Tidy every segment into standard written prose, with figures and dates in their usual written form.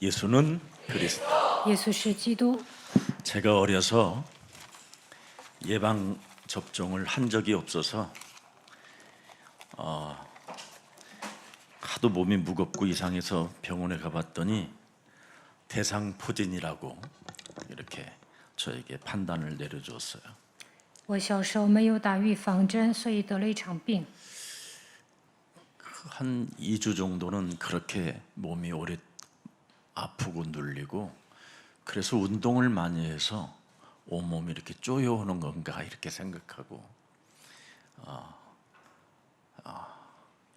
예수는 그리스도. 耶稣是基督。 제가 어려서 예방 접종을 한 적이 없어서 하도 몸이 무겁고 이상해서 병원에 가봤더니 대상포진이라고 이렇게 저에게 판단을 내려줬어요. 我小时候没有打预防针，所以得了一场病。 한 2주 정도는 그렇게 몸이 오래 아프고 눌리고 그래서 운동을 많이 해서 온몸이 이렇게 쪼여오는 건가 이렇게 생각하고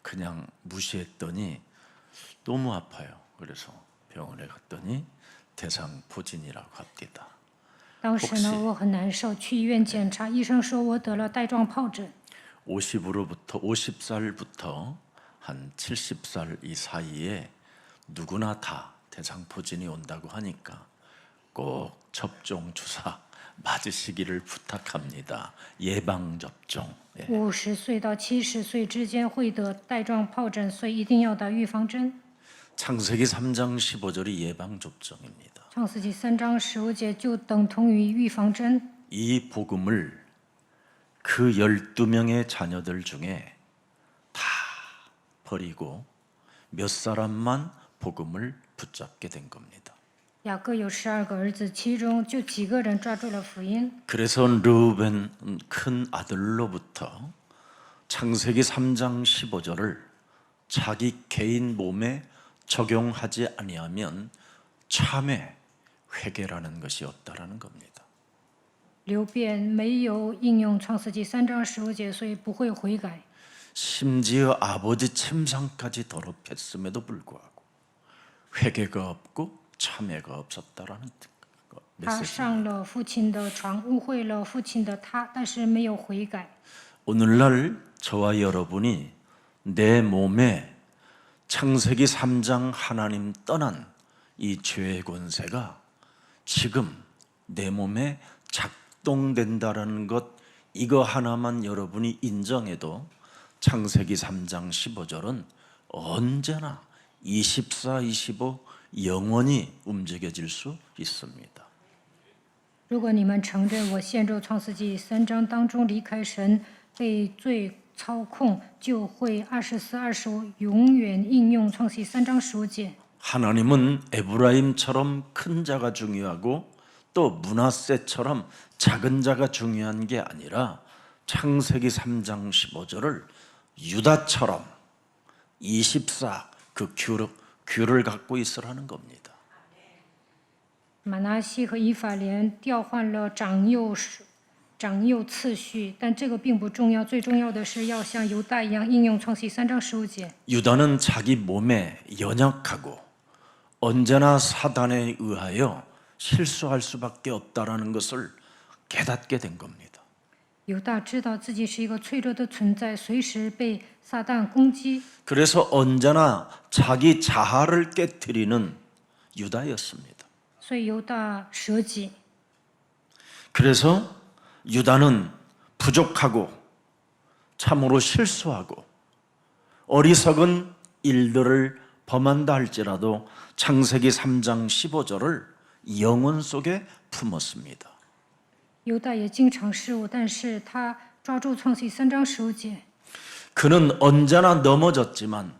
그냥 무시했더니 너무 아파요. 그래서 병원에 갔더니 대상포진이라고 합니다. 当时呢，我很难受，去医院检查，医生说我得了带状疱疹。 50살부터 한 70살 이 사이에 누구나 다 대상포진이 온다고 하니까 꼭 접종 주사 맞으시기를 부탁합니다. 예방 접종. 50岁到70岁之间会得带状疱疹，所以一定要打预防针。 창세기 3장 15절이 예방 접종입니다. 创世纪3章15节就等同于预防针。 이 복음을 그 12명의 자녀들 중에 다 버리고 몇 사람만 복음을 붙잡게 된 겁니다. 雅各有12个儿子，其中就几个人抓住了福音。 그래서 르우벤 큰 아들로부터 창세기 3장 15절을 자기 개인 몸에 적용하지 아니하면 참회 회개라는 것이 없다라는 겁니다. 流便没有应用创世纪3章15节，所以不会悔改。 심지어 아버지 침상까지 더럽혔음에도 불구하고 회개가 없고 참회가 없었다라는 他 메시지. 上了父亲的床，误会了父亲的他，但是没有悔改。 오늘날 저와 여러분이 내 몸에 창세기 3장 하나님 떠난 이 죄의 권세가 지금 내 몸에 작동된다라는 것, 이거 하나만 여러분이 인정해도 창세기 3장 15절은 언제나 24, 25 영원히 움직여질 수 있습니다. 如果你们承认我陷入创世纪3章当中离开神，被罪操控，就会24、25永远应用创世纪3章15节。 하나님은 에브라임처럼 큰 자가 중요하고 또 므낫세처럼 작은 자가 중요한 게 아니라 창세기 3장 15절을 유다처럼 24 그 규를 갖고 있으라는 겁니다. 马拿西和以法莲调换了长幼次序，但这个并不重要，最重要的是要像犹大一样应用创世纪3章15节。 유다는 자기 몸에 연약하고 언제나 사단에 의하여 실수할 수밖에 없다라는 것을 깨닫게 된 겁니다. 犹大知道自己是一个脆弱的存在，随时被撒旦攻击， 그래서 언제나 자기 자아를 깨뜨리는 유다였습니다. 所以犹大舍己。 그래서 유다는 부족하고 참으로 실수하고 어리석은 일들을 범한다 할지라도 창세기 3장 15절을 영혼 속에 품었습니다. 犹大也经常失误，但是他抓住创世纪3章15节。 그는 언제나 넘어졌지만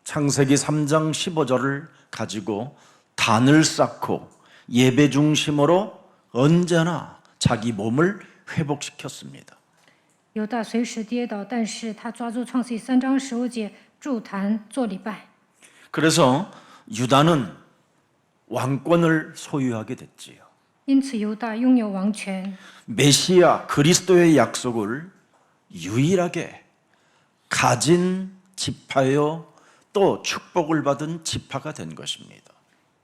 창세기 3장 15절을 가지고 단을 쌓고 예배 중심으로 언제나 자기 몸을 회복시켰습니다. 犹大随时跌倒，但是他抓住创世纪3章15节，筑坛做礼拜。 그래서 유다는 왕권을 소유하게 됐지요. 因此犹大拥有王权， 메시아 그리스도의 약속을 유일하게 가진 지파요 또 축복을 받은 지파가 된 것입니다.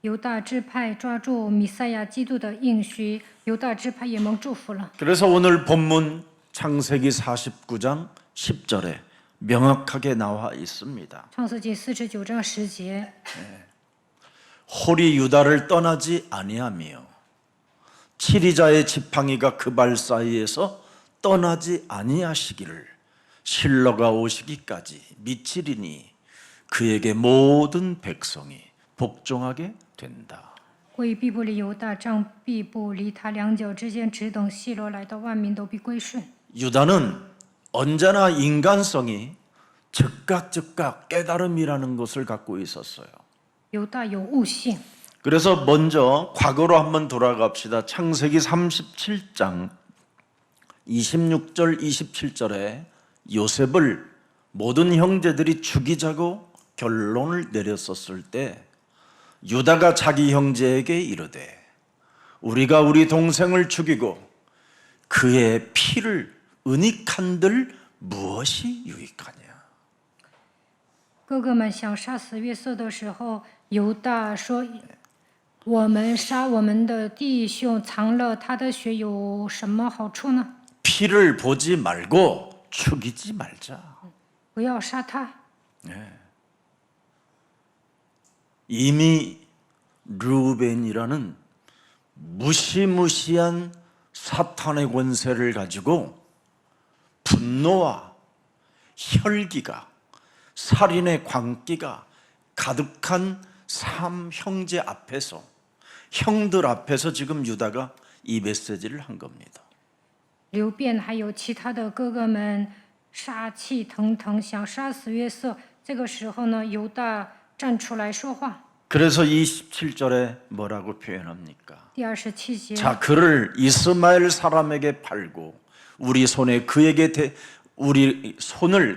犹大支派抓住弥赛亚基督的应许，犹大支派也蒙祝福了。 그래서 오늘 본문 창세기 49장 10절에 명확하게 나와 있습니다. 创世纪49章10节， 홀이 유다를 떠나지 아니하며 치리자의 지팡이가 그 발 사이에서 떠나지 아니하시기를 실로가 오시기까지 미치리니 그에게 모든 백성이 복종하게 된다. 归必不离犹大，杖必不离他两脚之间，只等细罗来到，万民都必归顺。 유다는 언제나 인간성이 즉각 깨달음이라는 것을 갖고 있었어요. 犹大有悟性， 그래서 먼저 과거로 한번 돌아갑시다. 창세기 37장 26절 27절에 요셉을 모든 형제들이 죽이자고 결론을 내렸었을 때 유다가 자기 형제에게 이르되 우리가 우리 동생을 죽이고 그의 피를 은닉한들 무엇이 유익하냐. 哥哥们想杀死约瑟的时候，犹大说：“我们杀我们的弟兄，藏了他的血，有什么好处呢？ 피를 보지 말고 죽이지 말자. 不要杀他。” 이미 르우벤이라는 무시무시한 사탄의 권세를 가지고 분노와 혈기가 살인의 광기가 가득한 삼 형제 앞에서 형들 앞에서 지금 유다가 이 메시지를 한 겁니다. 流便还有其他的哥哥们杀气腾腾，想杀死约瑟。这个时候呢，犹大站出来说话。 그래서 27절에 뭐라고 표현합니까? 第27节， 자, 그를 이스마엘 사람에게 팔고 우리 손을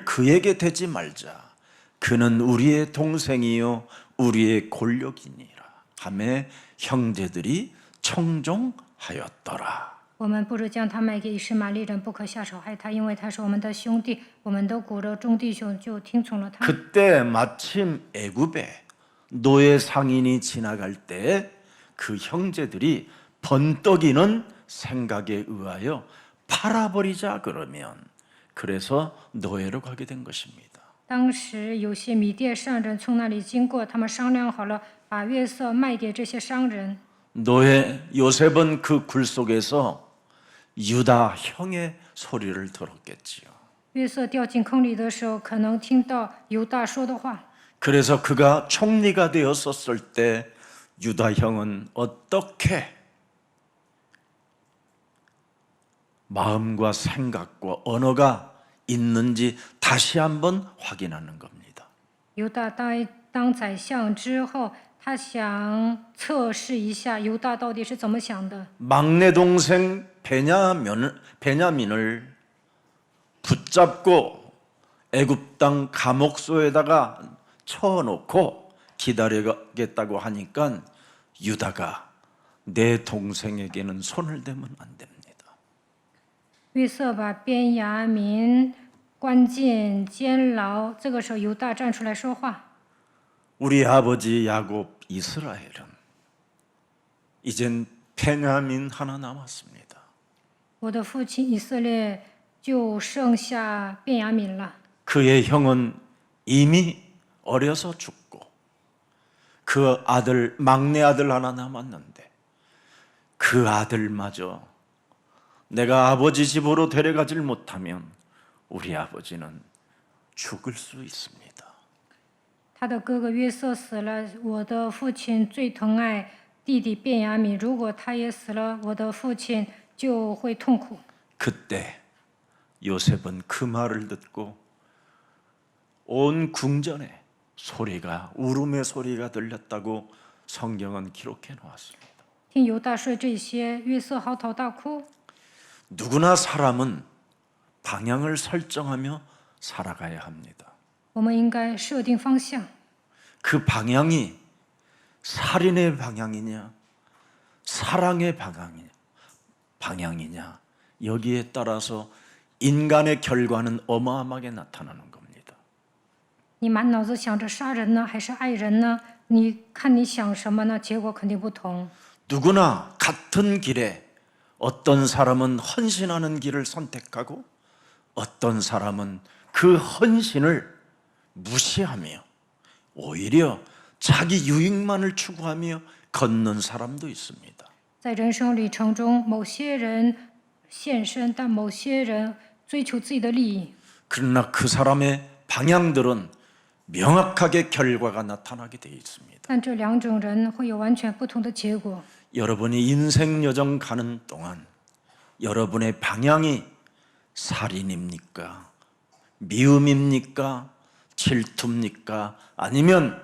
그에게 대지 말자. 그는 우리의 동생이요 우리의 골력이니라. 하매 형제들이 청종하였더라. 我们不如将他卖给以实玛利人，不可下手害他，因为他是我们的兄弟，我们的骨肉，众弟兄就听从了他。 그때 마침 애굽에 노예 상인이 지나갈 때 그 형제들이 번떡이는 생각에 의하여 팔아버리자 그러면 그래서 노예로 가게 된 것입니다. 当时有些米甸商人从那里经过，他们商量好了，把约瑟卖给这些商人。 노예 요셉은 그 굴 속에서 유다 형의 소리를 들었겠지요. 约瑟掉进坑里的时候，可能听到犹大说的话。 그래서 그가 총리가 되었었을 때 유다 형은 어떻게 마음과 생각과 언어가 있는지 다시 한번 확인하는 겁니다. 犹大当宰相之后，他想测试一下犹大到底是怎么想的。 막내 동생 베냐민을 붙잡고 애굽 땅 감옥소에다가 쳐놓고 기다리겠다고 하니까 유다가 내 동생에게는 손을 대면 안 됩니다. 约瑟把便雅悯关进监牢，这个时候犹大站出来说话。 우리 아버지 야곱 이스라엘은 이젠 베냐민 하나 남았습니다. 我的父亲以色列就剩下便雅悯了。 그의 형은 이미 어려서 죽고 그 아들 막내 아들 하나 남았는데 그 아들마저 내가 아버지 집으로 데려가질 못하면 우리 아버지는 죽을 수 있습니다. 他的哥哥约瑟死了，我的父亲最疼爱弟弟便雅悯。如果他也死了，我的父亲就会痛苦。 그때 요셉은 그 말을 듣고 온 궁전에 소리가 울음의 소리가 들렸다고 성경은 기록해 놓았습니다. 听犹大说这些，约瑟嚎啕大哭。 누구나 사람은 방향을 설정하며 살아가야 합니다. 我们应该设定方向， 그 방향이 살인의 방향이냐, 사랑의 방향이냐, 여기에 따라서 인간의 결과는 어마어마하게 나타나는 겁니다. 你满脑子想着杀人呢，还是爱人呢？你看你想什么呢？结果肯定不同。 누구나 같은 길에 어떤 사람은 헌신하는 길을 선택하고 어떤 사람은 그 헌신을 무시하며 오히려 자기 유익만을 추구하며 걷는 사람도 있습니다. 在人生旅程中，某些人献身，但某些人追求自己的利益。 그러나 그 사람의 방향들은 명확하게 결과가 나타나게 되어 있습니다. 但这两种人会有完全不同的结果。 여러분이 인생 여정 가는 동안 여러분의 방향이 살인입니까? 미움입니까? 질투입니까? 아니면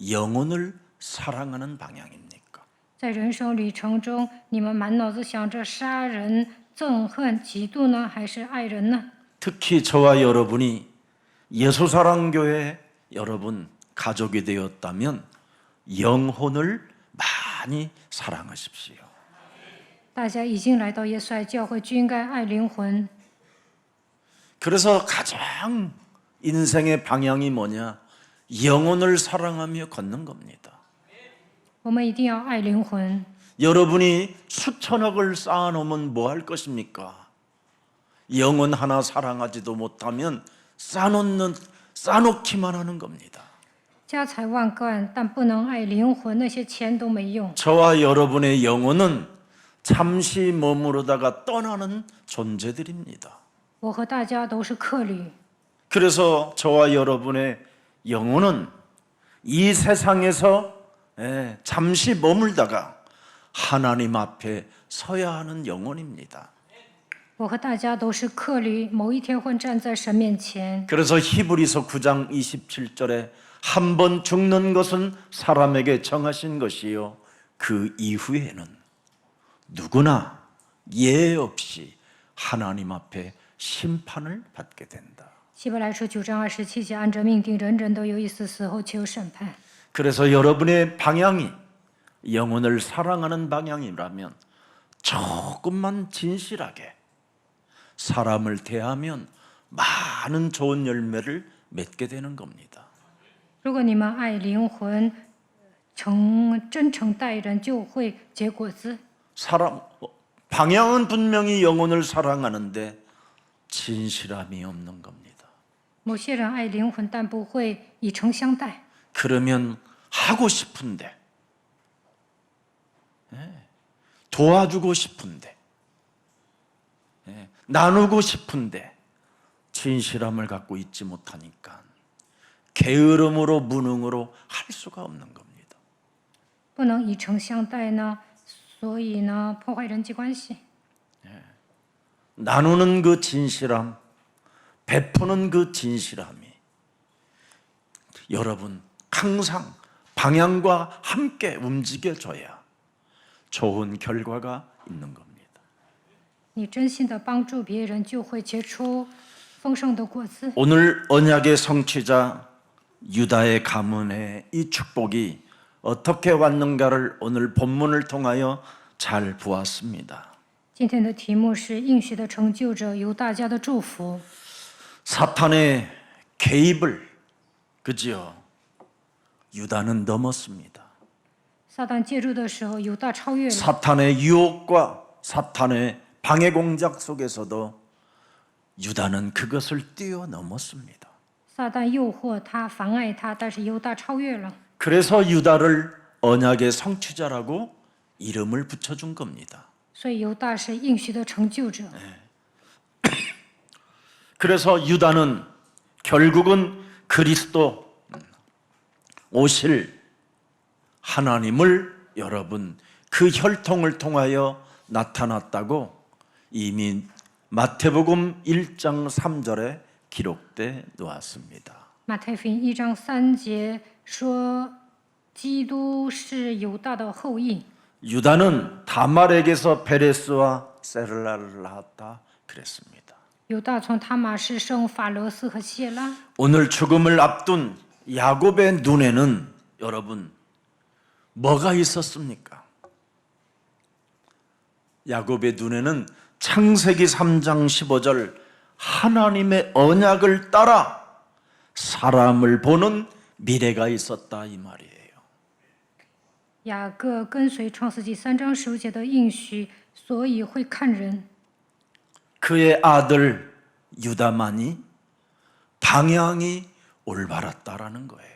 영혼을 사랑하는 방향입니까? 在人生旅程中，你们满脑子想着杀人、憎恨、嫉妒呢，还是爱人呢？ 특히 저와 여러분이 예수사랑교회 여러분 가족이 되었다면 영혼을 많이 사랑하십시오. 大家已经来到耶稣爱教会，就应该爱灵魂。 그래서 가장 인생의 방향이 뭐냐? 영혼을 사랑하며 걷는 겁니다. 我们一定要爱灵魂。 여러분이 수천억을 쌓아놓으면 뭐 할 것입니까? 영혼 하나 사랑하지도 못하면 쌓아놓기만 하는 겁니다. 家财万贯，但不能爱灵魂，那些钱都没用。 저와 여러분의 영혼은 잠시 머무르다가 떠나는 존재들입니다. 我和大家都是客旅， 그래서 저와 여러분의 영혼은 이 세상에서 잠시 머물다가 하나님 앞에 서야 하는 영혼입니다. 我和大家都是客旅，某一天会站在神面前。 그래서 히브리서 9장 27절에 한 번 죽는 것은 사람에게 정하신 것이요 그 이후에는 누구나 예외 없이 하나님 앞에 심판을 받게 된다. 希伯来书9章27节，按着命定，人人都有一死，死后且有审判。 그래서 여러분의 방향이 영혼을 사랑하는 방향이라면 조금만 진실하게 사람을 대하면 많은 좋은 열매를 맺게 되는 겁니다. 如果你们爱灵魂，真诚待人，就会结果子。 방향은 분명히 영혼을 사랑하는데 진실함이 없는 겁니다. 某些人爱灵魂，但不会以诚相待。 그러면 하고 싶은데 도와주고 싶은데 나누고 싶은데 진실함을 갖고 있지 못하니까 게으름으로 무능으로 할 수가 없는 겁니다. 不能以诚相待呢，所以呢，破坏人际关系。 나누는 그 진실함, 베푸는 그 진실함이 여러분 항상 방향과 함께 움직여줘야 좋은 결과가 있는 겁니다. 你真心的帮助别人，就会结出丰盛的果子。 오늘 언약의 성취자 유다의 가문의 이 축복이 어떻게 왔는가를 오늘 본문을 통하여 잘 보았습니다. 今天的题目是应许的成就者，由大家的祝福。 사탄의 개입을 그지요? 유다는 넘었습니다. 撒旦介入的时候，犹大超越了。 사탄의 유혹과 사탄의 방해 공작 속에서도 유다는 그것을 뛰어넘었습니다. 撒旦诱惑他，妨碍他，但是犹大超越了。 그래서 유다를 언약의 성취자라고 이름을 붙여준 겁니다. 所以犹大是应许的成就者。 그래서 유다는 결국은 그리스도 오실 하나님을 여러분 그 혈통을 통하여 나타났다고 이미 마태복음 1장 3절에 기록돼 놓았습니다. 马太福音1章3节说，基督是犹大的后裔。 유다는 다말에게서 베레스와 세르라를 낳았다 그랬습니다. 犹大从他玛氏生法勒斯和谢拉。 오늘 죽음을 앞둔 야곱의 눈에는 여러분 뭐가 있었습니까? 야곱의 눈에는 창세기 3장 15절 하나님의 언약을 따라 사람을 보는 미래가 있었다 이 말이에요. 雅各跟随创世纪3章15节的应许，所以会看人。 그의 아들 유다만이 방향이 올바랐다라는 거예요.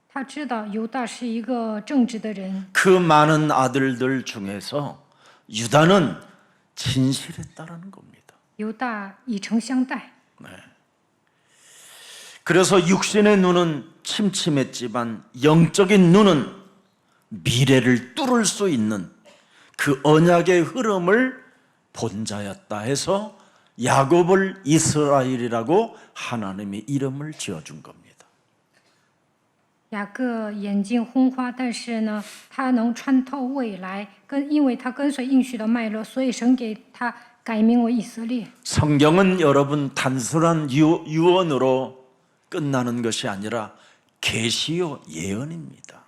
他知道犹大是一个正直的人， 그 많은 아들들 중에서 유다는 진실했다라는 겁니다. 犹大以诚相待。 그래서 육신의 눈은 침침했지만 영적인 눈은 미래를 뚫을 수 있는 그 언약의 흐름을 본 자였다 해서 야곱을 이스라엘이라고 하나님이 이름을 지어준 겁니다. 雅各眼睛昏花，但是呢，他能穿透未来，因为他跟随应许的脉络，所以神给他改名为以色列。 성경은 여러분 단순한 유언으로 끝나는 것이 아니라 계시요 예언입니다.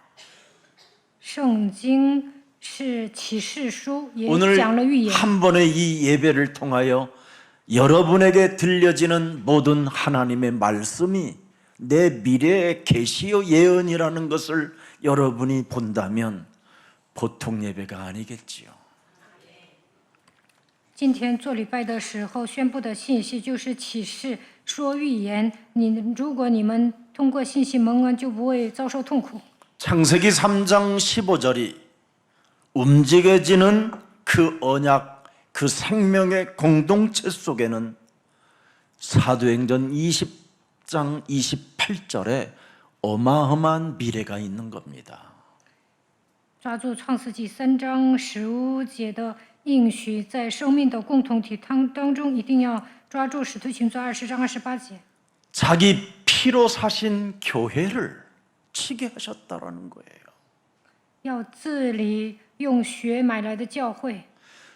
圣经是启示书，也 오늘 讲了预言。 한 번의 이 예배를 통하여 여러분에게 들려지는 모든 하나님의 말씀이 내 미래의 계시요 예언이라는 것을 여러분이 본다면 보통 예배가 아니겠지요. 今天做礼拜的时候宣布的信息就是启示说预言。如果你们通过信息蒙恩，就不会遭受痛苦。 창세기 3장 15절이 움직여지는 그 언약, 그 생명의 공동체 속에는 사도행전 20장 28절에 어마어마한 미래가 있는 겁니다. 抓住创世纪3章15节的应许，在生命的共同体当中，一定要抓住使徒行传20章28节。 자기 피로 사신 교회를 치게 하셨다라는 거예요. 要治理用血买来的教会，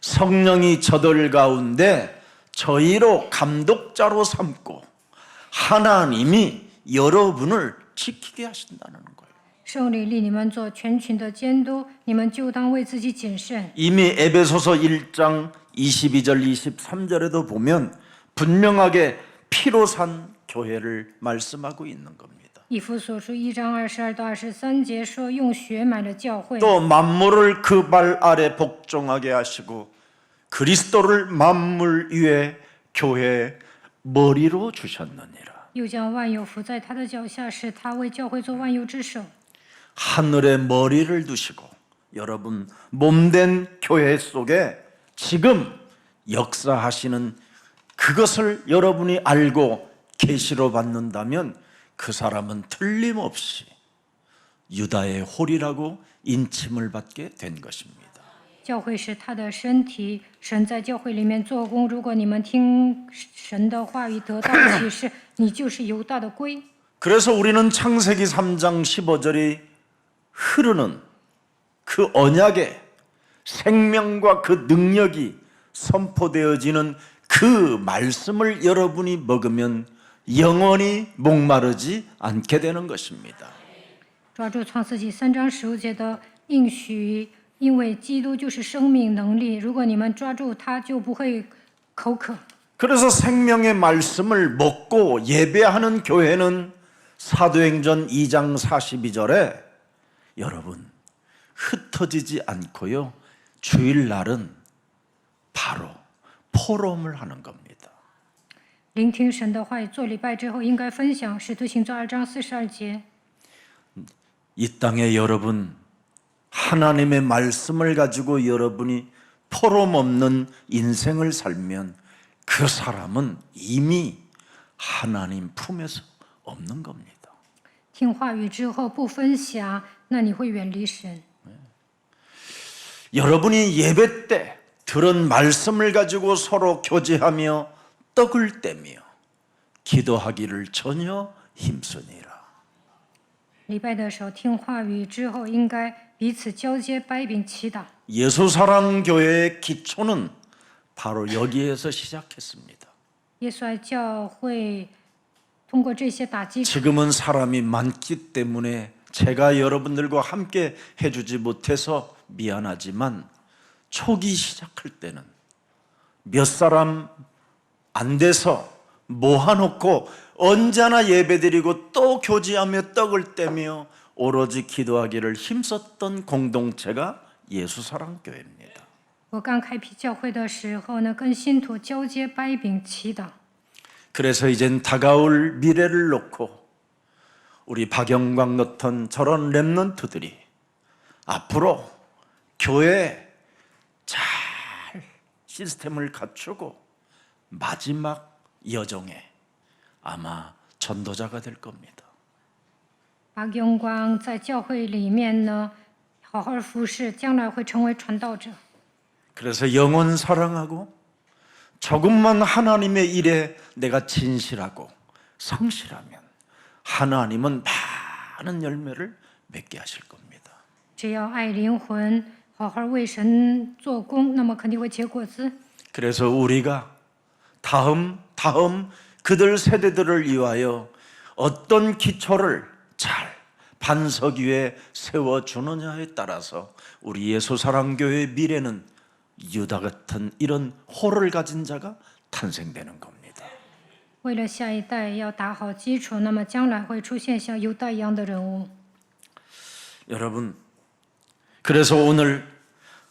성령이 저들 가운데 저희로 감독자로 삼고 하나님이 여러분을 지키게 하신다는 거예요. 圣灵立你们做全群的监督，你们就当为自己谨慎。 이미 에베소서 1장 22절 23절에도 보면 분명하게 피로 산 교회를 말씀하고 있는 겁니다. 以弗所书1章22到23节说，用血买了教会。 또 만물을 그 발 아래 복종하게 하시고 그리스도를 만물 위에 교회 머리로 주셨느니라. 又将万有伏在他的脚下，使他为教会做万有之首。 하늘에 머리를 두시고 여러분 몸된 교회 속에 지금 역사하시는 그것을 여러분이 알고 계시로 받는다면 그 사람은 틀림없이 유다의 홀이라고 인침을 받게 된 것입니다. 教会是他的身体，神在教会里面做工。如果你们听神的话语，得到启示，你就是犹大的龟。 그래서 우리는 창세기 3장 15절이 흐르는 그 언약의 생명과 그 능력이 선포되어지는 그 말씀을 여러분이 먹으면 영원히 목마르지 않게 되는 것입니다. 抓住创世纪3章15节的应许，因为基督就是生命能力。如果你们抓住它，就不会口渴。 그래서 생명의 말씀을 먹고 예배하는 교회는 사도행전 2장 42절에 여러분 흩어지지 않고요. 주일날은 바로 포럼을 하는 겁니다. 聆听神的话语，做礼拜之后应该分享使徒行传2章42节。 이 땅에 여러분 하나님의 말씀을 가지고 여러분이 포럼 없는 인생을 살면 그 사람은 이미 하나님 품에서 없는 겁니다. 听话语之后不分享，那你会远离神。 여러분이 예배 때 들은 말씀을 가지고 서로 교제하며 떡을 떼며 기도하기를 전혀 힘쓰니라. 礼拜的时候听话语之后，应该彼此交接掰饼祈祷。 예수사랑교회의 기초는 바로 여기에서 시작했습니다. 耶稣爱教会通过这些打击， 지금은 사람이 많기 때문에 제가 여러분들과 함께 해주지 못해서 미안하지만 초기 시작할 때는 몇 사람 안 돼서 모아놓고 언제나 예배드리고 또 교제하며 떡을 떼며 오로지 기도하기를 힘썼던 공동체가 예수사랑교회입니다. 我刚开辟教会的时候呢，跟信徒交接掰饼祈祷。 그래서 이젠 다가올 미래를 놓고 우리 박영광 같은 저런 랩런트들이 앞으로 교회에 잘 시스템을 갖추고 마지막 여정에 아마 전도자가 될 겁니다. 把用光在教会里面呢，好好服侍，将来会成为传道者。 그래서 영혼 사랑하고 조금만 하나님의 일에 내가 진실하고 성실하면 하나님은 많은 열매를 맺게 하실 겁니다. 只要爱灵魂，好好为神做工，那么肯定会结果子。 그래서 우리가 다음 그들 세대들을 위하여 어떤 기초를 잘 반석 위에 세워주느냐에 따라서 우리 예수사랑교회의 미래는 유다 같은 이런 호를 가진 자가 탄생되는 겁니다. 为了下一代要打好基础，那么将来会出现像犹大一样的人物。 여러분, 그래서 오늘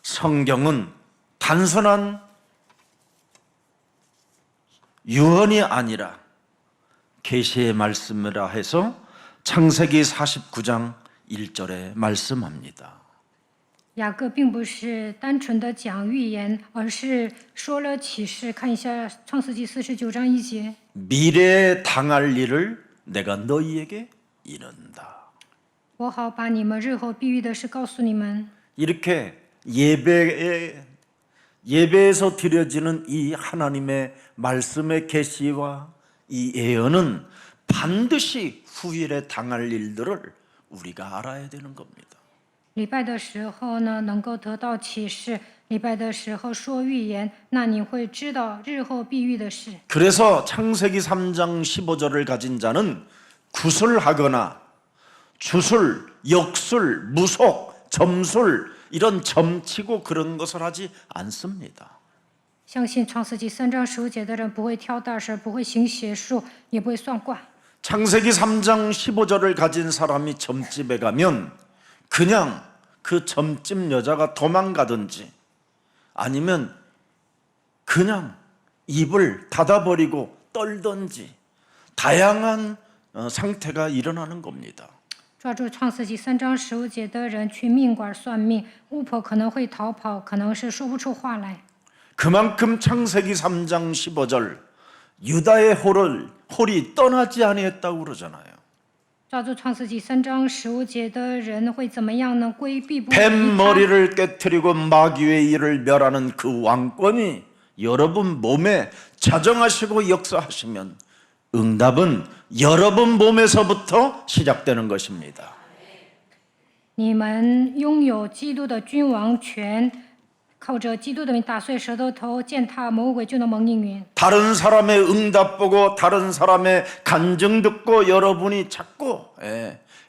성경은 단순한 유언이 아니라 계시의 말씀이라 해서 창세기 49장 1절에 말씀합니다. 雅各并不是单纯的讲预言，而是说了启示。看一下创世纪49章1节， 미래에 당할 일을 내가 너희에게 이른다. 我好把你们日后必遇的事告诉你们。 이렇게 예배에서 드려지는 이 하나님의 말씀의 계시와 이 예언은 반드시 후일에 당할 일들을 우리가 알아야 되는 겁니다. 礼拜的时候呢，能够得到启示；礼拜的时候说预言，那你会知道日后必遇的事。 그래서 창세기 3장 15절을 가진 자는 구술하거나 주술, 역술, 무속, 점술 이런 점치고 그런 것을 하지 않습니다. 相信创世纪3章15节的人不会挑大事，不会行邪术，也不会算卦。 창세기 3장 15절을 가진 사람이 점집에 가면 그냥 그 점집 여자가 도망가든지 아니면 그냥 입을 닫아버리고 떨든지 다양한 상태가 일어나는 겁니다. 抓住创世纪3章15节的人去命馆算命，巫婆可能会逃跑，可能是说不出话来。 그만큼 창세기 3장 15절 유다의 홀이 떠나지 아니했다고 그러잖아요. 抓住创世纪3章15节的人会怎么样呢？规避不离 뱀 他。 머리를 깨트리고 마귀의 일을 멸하는 그 왕권이 여러분 몸에 자정하시고 역사하시면 응답은 여러분 몸에서부터 시작되는 것입니다. 你们拥有基督的君王权，靠着基督的名打碎舌头头，践踏魔鬼，就能蒙应允。 다른 사람의 응답 보고 다른 사람의 간증 듣고 여러분이 자꾸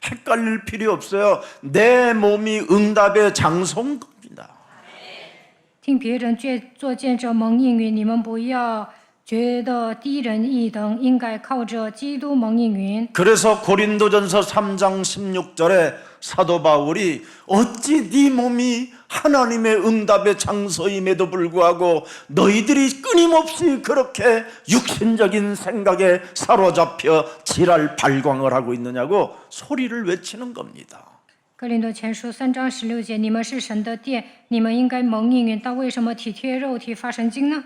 헷갈릴 필요 없어요. 내 몸이 응답의 장소인 겁니다. 听别人做见证蒙应允，你们不要觉得低人一等，应该靠着基督蒙应允。 그래서 고린도전서 3장 16절에 사도 바울이 어찌 네 몸이 하나님의 응답의 장소임에도 불구하고 너희들이 끊임없이 그렇게 육신적인 생각에 사로잡혀 지랄 발광을 하고 있느냐고 소리를 외치는 겁니다. 哥林多前书3章16节，你们是神的殿，你们应该蒙应允，但为什么体贴肉体发神经呢？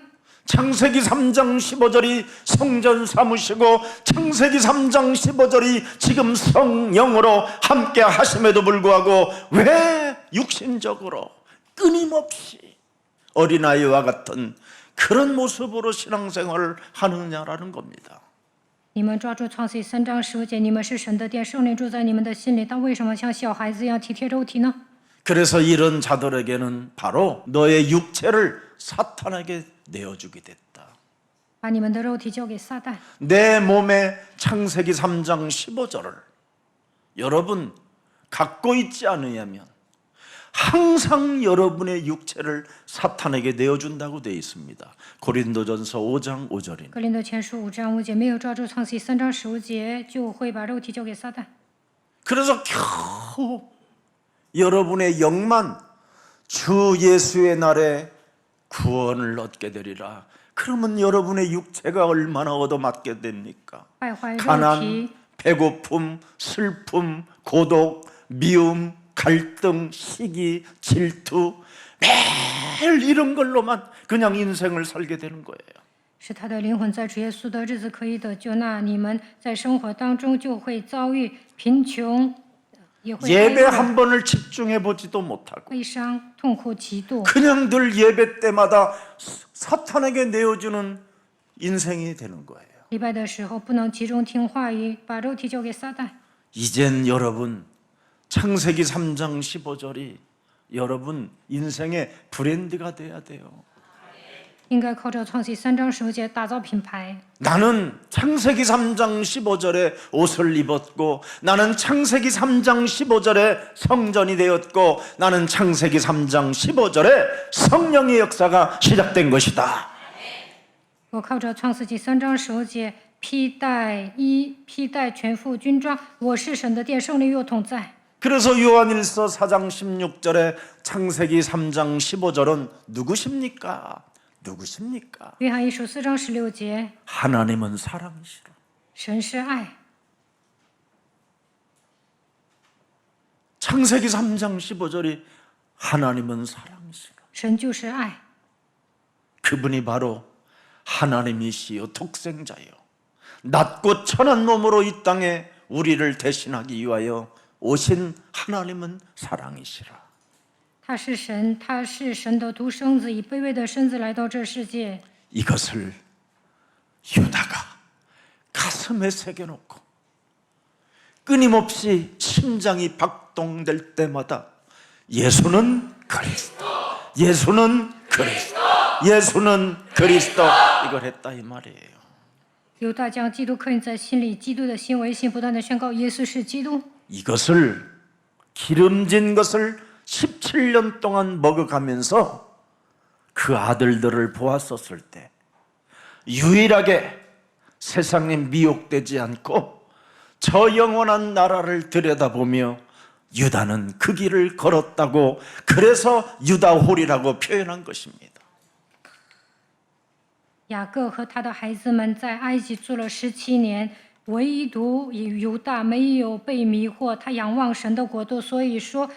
창세기 3장 15절이 성전 삼으시고 창세기 3장 15절이 지금 성령으로 함께 하심에도 불구하고 왜 육신적으로 끊임없이 어린아이와 같은 그런 모습으로 신앙생활을 하느냐라는 겁니다. 你们抓住创世记3章15节，你们是神的殿，圣灵住在你们的心里，但为什么像小孩子一样体贴肉体呢？ 그래서 이런 자들에게는 바로 너의 육체를 사탄에게 내어주게 됐다. 把你们的肉体交给撒旦。 내 몸에 창세기 3장 15절을 여러분 갖고 있지 않으면 항상 여러분의 육체를 사탄에게 내어준다고 되어 있습니다. 고린도전서 5장 5절입니다. 哥林多前书5章5节，没有抓住创世记3章15节，就会把肉体交给撒旦。 그래서 겨우 여러분의 영만 주 예수의 날에 구원을 얻게 되리라. 그러면 여러분의 육체가 얼마나 얻어맞게 됩니까? 败坏肉 가난, 体， 배고픔, 슬픔, 고독, 미움, 갈등, 시기, 질투 매일 이런 걸로만 그냥 인생을 살게 되는 거예요. 使他的灵魂在主耶稣的日子可以得救。那你们在生活当中就会遭遇贫穷，也会 예배 哀 한 번을 집중해 보지도 못하고 悲伤、痛苦、嫉妒， 그냥 늘 예배 때마다 사탄에게 내어주는 인생이 되는 거예요. 礼拜的时候不能集中听话语，把肉体交给撒旦。 이젠 여러분 창세기 3장 15절이 여러분 인생의 브랜드가 돼야 돼요. 应该靠着创世3章15节打造品牌。 나는 창세기 3장 15절에 옷을 입었고 나는 창세기 3장 15절에 성전이 되었고 나는 창세기 3장 15절에 성령의 역사가 시작된 것이다. 我靠着创世纪3章15节披戴全副军装，我是神的殿，圣灵与我同在。 그래서 요한일서 4장 16절에 창세기 3장 15절은 누구십니까? 누구십니까? 约翰一书4章16节， 하나님은 사랑이시라. 神是爱。 창세기 3장 15절이 하나님은 사랑이시라. 神就是爱， 그분이 바로 하나님이시요 독생자요. 낮고 천한 몸으로 이 땅에 우리를 대신하기 위하여 오신 하나님은 사랑이시라. 他是神，他是神的独生子，以卑微的身子来到这世界。 이것을 유다가 가슴에 새겨놓고 끊임없이 심장이 박동될 때마다 예수는 그리스도, 예수는 그리스도, 예수는 그리스도 이걸 했다 이 말이에요. 犹大将基督刻印在心里，基督的心为心，不断的宣告耶稣是基督。 이것을 기름진 것을 17년 동안 먹어가면서 그 아들들을 보았었을 때 유일하게 세상에 미혹되지 않고 저 영원한 나라를 들여다보며 유다는 그 길을 걸었다고 그래서 유다홀이라고 표현한 것입니다. 雅各和他的孩子们在埃及做了17年，唯独犹大没有被迷惑，他仰望神的国度，所以说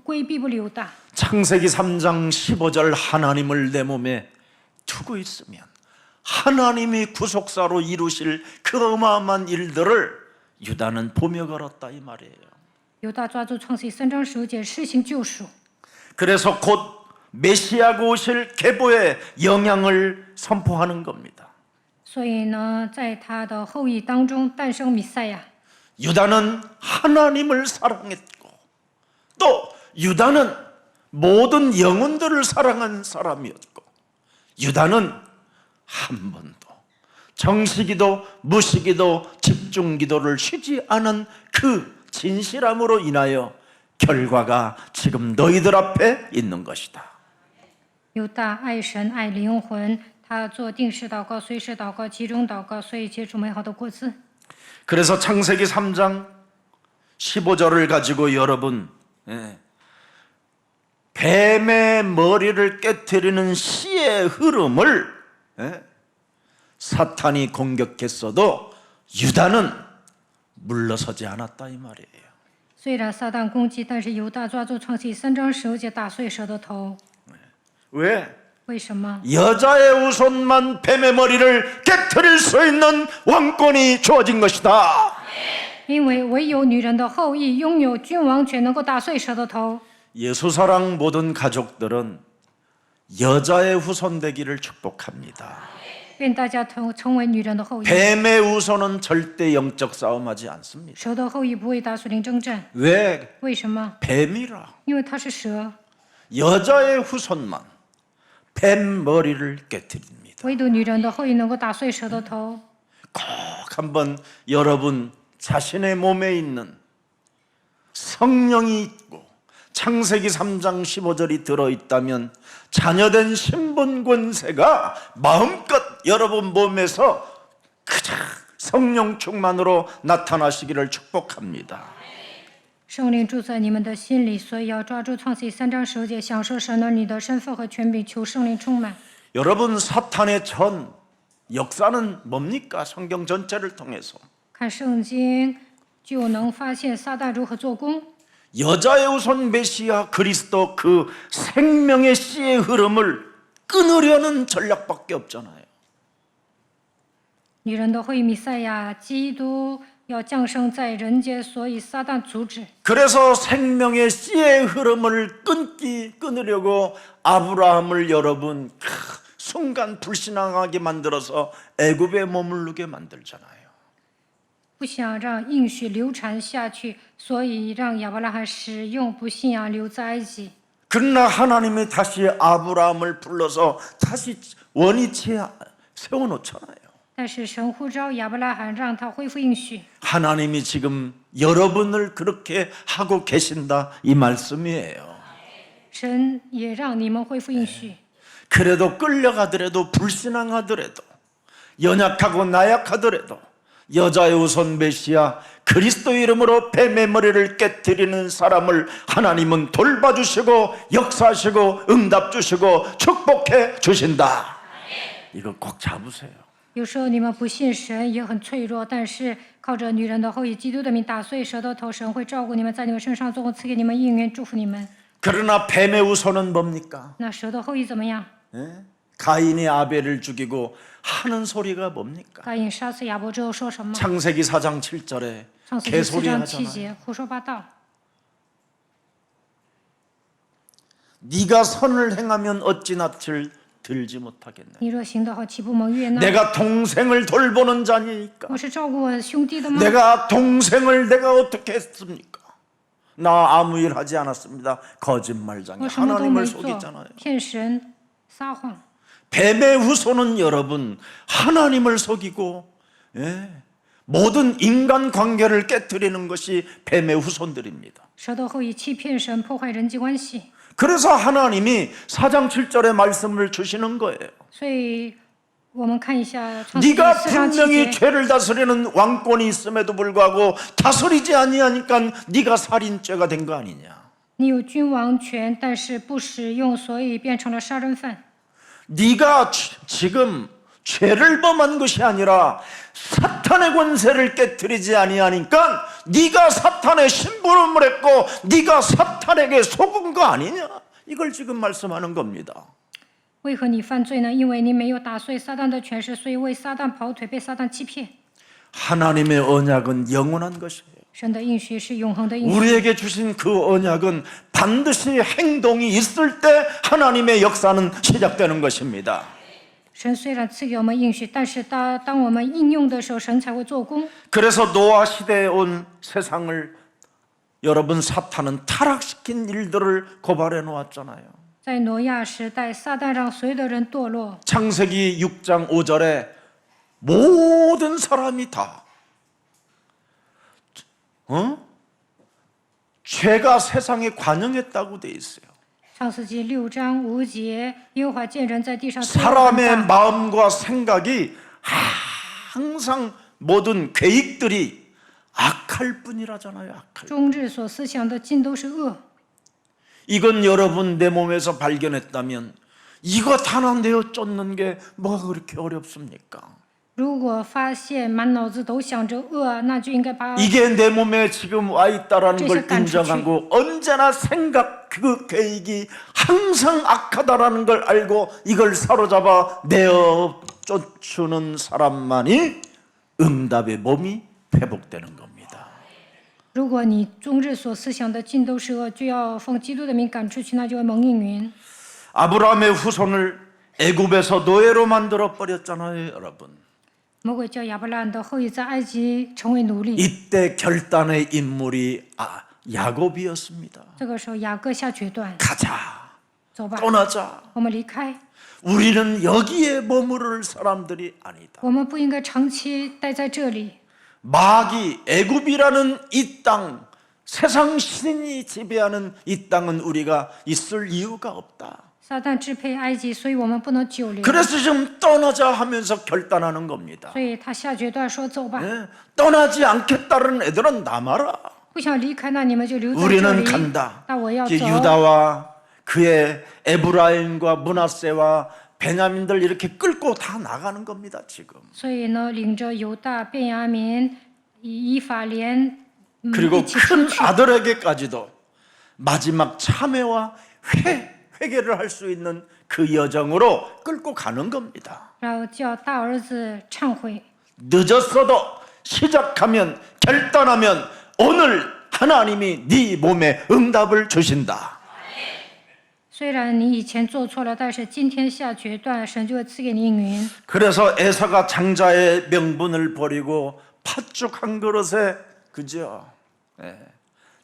规避不了犹大。 창세기 3장 15절 하나님을 내 몸에 두고 있으면 하나님이 구속사로 이루실 그 어마어마한 일들을 유다는 보며 걸었다 이 말이에요. 犹大抓住创世3章15节施行救赎， 그래서 곧 메시아가 오실 계보의 영향을 선포하는 겁니다. 所以呢，在他的后裔当中诞生弥赛亚。 유다는 하나님을 사랑했고 또 유다는 모든 영혼들을 사랑한 사람이었고 유다는 한 번도 정시기도 무시기도 집중기도를 쉬지 않은 그 진실함으로 인하여 결과가 지금 너희들 앞에 있는 것이다. 犹大爱神爱灵魂，他做定时祷告、随时祷告、集中祷告，所以结出美好的果子。 그래서 창세기 3장 15절을 가지고 여러분 뱀의 머리를 깨트리는 씨의 흐름을 사탄이 공격했어도 유다는 물러서지 않았다 이 말이에요. 虽然撒旦攻击，但是犹大抓住创世3章15节打碎蛇的头。 왜? 为什么？ 여자의 후손만 뱀의 머리를 깨트릴 수 있는 왕권이 주어진 것이다. 因为唯有女人的后裔拥有君王权，能够打碎蛇的头。 예수사랑 모든 가족들은 여자의 후손 되기를 축복합니다. 愿大家成为女人的后裔。 뱀의 후손은 절대 영적 싸움하지 않습니다. 蛇的后裔不会打属灵征战， 왜? 为什么？ 뱀이라. 因为它是蛇。 여자의 후손만 뱀 머리를 깨트립니다. 唯独女人的后裔能够打碎蛇的头。 꼭 한번 여러분 자신의 몸에 있는 성령이 있고 창세기 3장 15절이 들어있다면 자녀된 신분 권세가 마음껏 여러분 몸에서 그저 성령 충만으로 나타나시기를 축복합니다. 圣灵住在你们的心里，所以要抓住创世3章15节，享受神儿女的身份和权柄，求圣灵充满。 여러분 사탄의 전 역사는 뭡니까? 성경 전체를 통해서 看圣经就能发现撒旦如何做工。 여자의 후손 메시아 그리스도 그 생명의 씨의 흐름을 끊으려는 전략밖에 없잖아요. 女人的会弥赛亚基督要降生在人间，所以撒旦阻止。 그래서 생명의 씨의 흐름을 끊으려고 아브라함을 여러분 순간 불신앙하게 만들어서 애굽에 머무르게 만들잖아요. 不想让应许流传下去，所以让亚伯拉罕使用不信仰留在埃及。 그러나 하나님이 다시 아브라함을 불러서 다시 원위치에 세워놓잖아요. 但是神呼召亚伯拉罕，让他恢复应许。 하나님이 지금 여러분을 그렇게 하고 계신다 이 말씀이에요. 神也让你们恢复应许。 그래도 끌려가더라도 불신앙하더라도 연약하고 나약하더라도 여자의 우선 메시아 그리스도 이름으로 뱀의 머리를 깨뜨리는 사람을 하나님은 돌봐주시고 역사하시고 응답 주시고 축복해 주신다. 이거 꼭 잡으세요. 有时候你们不信神，也很脆弱，但是靠着女人的后裔基督的名打碎舌头头，神会照顾你们，在你们身上做工，赐给你们应允，祝福你们。 그러나 뱀의 우선은 뭡니까? 那蛇的后裔怎么样？ 가인이 아벨을 죽이고 하는 소리가 뭡니까? 该隐杀死亚伯之后说什么？ 창세기 4장 7절에 创世纪4 개소리 章7 하잖아요. 节，胡说八道。 네가 선을 행하면 어찌 낯을 들지 못하겠네. 你若行的好，岂不蒙悦纳？ 내가 동생을 돌보는 자니까. 我是照顾我兄弟的吗？ 내가 동생을 내가 어떻게 했습니까? 나 아무 일 하지 않았습니다. 거짓말장이 我什么都没 하나님을 做 속이잖아요. ，骗神撒谎。 뱀의 후손은 여러분 하나님을 속이고 모든 인간 관계를 깨뜨리는 것이 뱀의 후손들입니다. 蛇的后裔欺骗神，破坏人际关系。 그래서 하나님이 4장 7절의 말씀을 주시는 거예요. 所以我们看一下创世纪 네가 4章7 분명히 节。 죄를 다스리는 왕권이 있음에도 불구하고 다스리지 아니하니까 네가 살인죄가 된 거 아니냐. 你有君王权，但是不使用，所以变成了杀人犯。 네가 지금 죄를 범한 것이 아니라 사탄의 권세를 깨뜨리지 아니하니까 네가 사탄의 심부름을 했고 네가 사탄에게 속은 거 아니냐. 이걸 지금 말씀하는 겁니다. 为何你犯罪呢？因为你没有打碎撒旦的权势，所以为撒旦跑腿，被撒旦欺骗。 하나님의 언약은 영원한 것이에요. 神的应许是永恒的应许。 우리에게 주신 그 언약은 반드시 행동이 있을 때 하나님의 역사는 시작되는 것입니다. 神虽然赐给我们应许，但是当我们应用的时候，神才会做工。 그래서 노아 시대에 온 세상을 여러분 사탄은 타락시킨 일들을 고발해 놓았잖아요. 在挪亚时代，撒旦让所有的人堕落。 창세기 6장 5절에 모든 사람이 다 죄가 세상에 관영했다고 돼 있어요. 创世纪6章5节，耶和华见人在地上罪恶很 사람의 大， 마음과 생각이 항상 모든 계획들이 악할 뿐이라잖아요. 악할. 终日所思想的尽都是恶。 이건 여러분 내 몸에서 발견했다면 이거 하나 내어 쫓는 게 뭐가 그렇게 어렵습니까? 如果发现满脑子都想着恶，那就应该把 이게 내 몸에 지금 와 있다라는 걸 깐추치. 인정하고 언제나 생각 그 계획이 항상 악하다라는 걸 알고 이걸 사로잡아 내어 쫓는 사람만이 응답의 몸이 회복되는 겁니다. 如果你终日所思想的尽都是恶，就要奉基督的名赶出去，那就会蒙应允。 아브라함의 후손을 애굽에서 노예로 만들어 버렸잖아요, 여러분. 魔鬼叫亚伯拉罕的后裔在埃及成为奴隶。 이때 결단의 인물이 야곱이었습니다. 这个时候，雅各下决断， 가자, 走吧， 떠나자. 我们离开。 우리는 여기에 머무를 사람들이 아니다. 我们不应该长期待在这里。 마귀 애굽이라는 이 땅, 세상 신이 지배하는 이 땅은 우리가 있을 이유가 없다. 撒旦支配埃及，所以我们不能久留。 그래서 지금 떠나자 하면서 결단하는 겁니다. 所以他下决断说：“走吧， 예? 떠나지 않겠다는 애들은 남아라. 不想离开，那你们就留在这 우리는 里。 간다. 那我要走。 이제 유다와 그의 에브라임과 문하세와 베냐민들 이렇게 끌고 다 나가는 겁니다. 지금. 所以呢，领着犹大、便雅悯、以法莲，一 그리고 起出 큰 去。 아들에게까지도 마지막 참회와 회개를 할 수 있는 그 여정으로 끌고 가는 겁니다. 然后叫大儿子忏悔。 늦었어도 시작하면 결단하면 오늘 하나님이 네 몸에 응답을 주신다. 虽然你以前做错了，但是今天下决断，神就会赐给你应允。 그래서 에사가 장자의 명분을 버리고 팥죽 한 그릇에 그죠?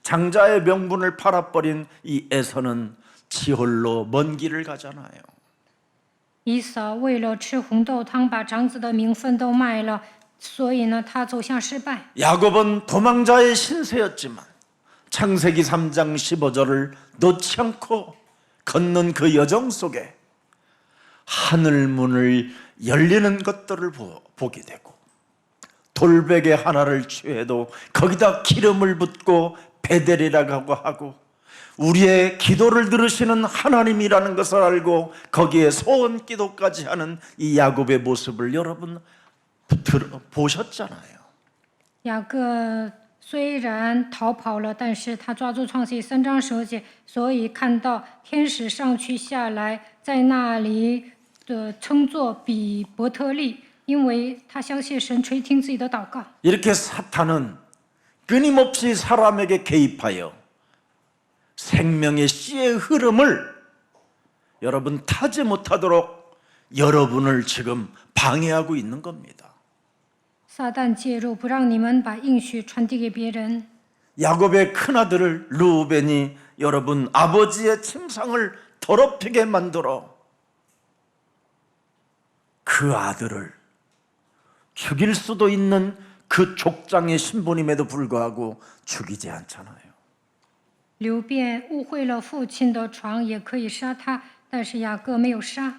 장자의 명분을 팔아버린 이 에서는 지홀로 먼 길을 가잖아요. 以扫为了吃红豆汤，把长子的名分都卖了，所以呢，他走向失败。 야곱은 도망자의 신세였지만 창세기 3장 15절을 놓지 않고 걷는 그 여정 속에 하늘문을 열리는 것들을 보게 되고 돌베개 하나를 취해도 거기다 기름을 붓고 베델이라고 하고 우리의 기도를 들으시는 하나님이라는 것을 알고 거기에 소원 기도까지 하는 이 야곱의 모습을 여러분 보셨잖아요. 雅各虽然逃跑了，但是他抓住创世记3章15节，所以看到天使上去下来，在那里的称作比伯特利，因为他相信神垂听自己的祷告。 이렇게 사탄은 끊임없이 사람에게 개입하여 생명의 씨의 흐름을 여러분 타지 못하도록 여러분을 지금 방해하고 있는 겁니다. 撒旦介入，不让你们把应许传递给别人。 야곱의 큰아들 르우벤이 여러분 아버지의 침상을 더럽히게 만들어 그 아들을 죽일 수도 있는 그 족장의 신분임에도 불구하고 죽이지 않잖아요. 刘辩误会了父亲的床，也可以杀他，但是雅各没有杀，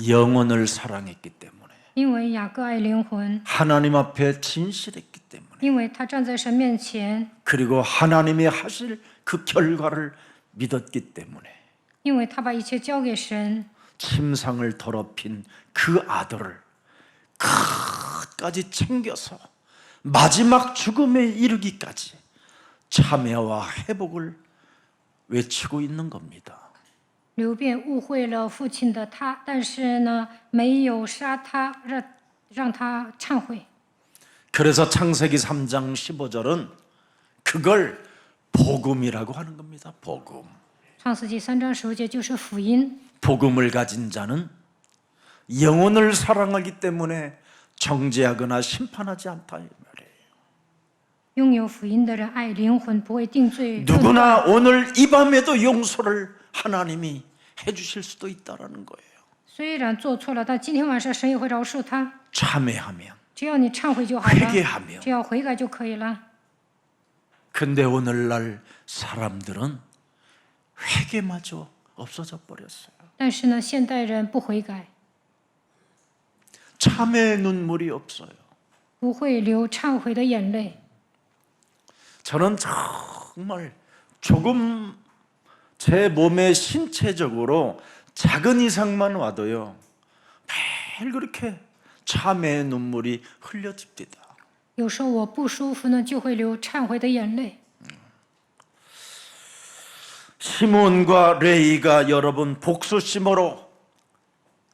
영혼을 사랑했기 때문에 因为雅各爱灵魂， 하나님 앞에 진실했기 때문에 因为他站在神面前， 그리고 하나님이 하실 그 결과를 믿었기 때문에 因为他把一切交给神。 침상을 더럽힌 그 아들을 끝까지 챙겨서 마지막 죽음에 이르기까지 참회와 회복을 외치고 있는 겁니다. 刘辩误会了父亲的他，但是呢，没有杀他，让他忏悔。 그래서 창세기 3장 15절은 그걸 복음이라고 하는 겁니다. 복음. 创世纪3章15节就是福音。 복음을 가진 자는 영혼을 사랑하기 때문에 정죄하거나 심판하지 않다 이 말이에요. 拥有福音的人爱灵魂，不会定罪。 누구나 오늘 이 밤에도 용서를 하나님이 해주실 수도 있다라는 거예요. 虽然做错了，但今天晚上神也会饶恕他。 참회하면 只要你忏悔就好了， 회개하며 只要悔改就可以了。 근데 오늘날 사람들은 회개마저 없어져 버렸어요. 但是呢，现代人不悔改， 참회 눈물이 없어요. 不会流忏悔的眼泪。 저는 정말 조금 제 몸에 신체적으로 작은 이상만 와도요 매일 그렇게 참회의 눈물이 흘려집니다. 有时候我不舒服呢，就会流忏悔的眼泪。 시몬과 레이가 여러분 복수심으로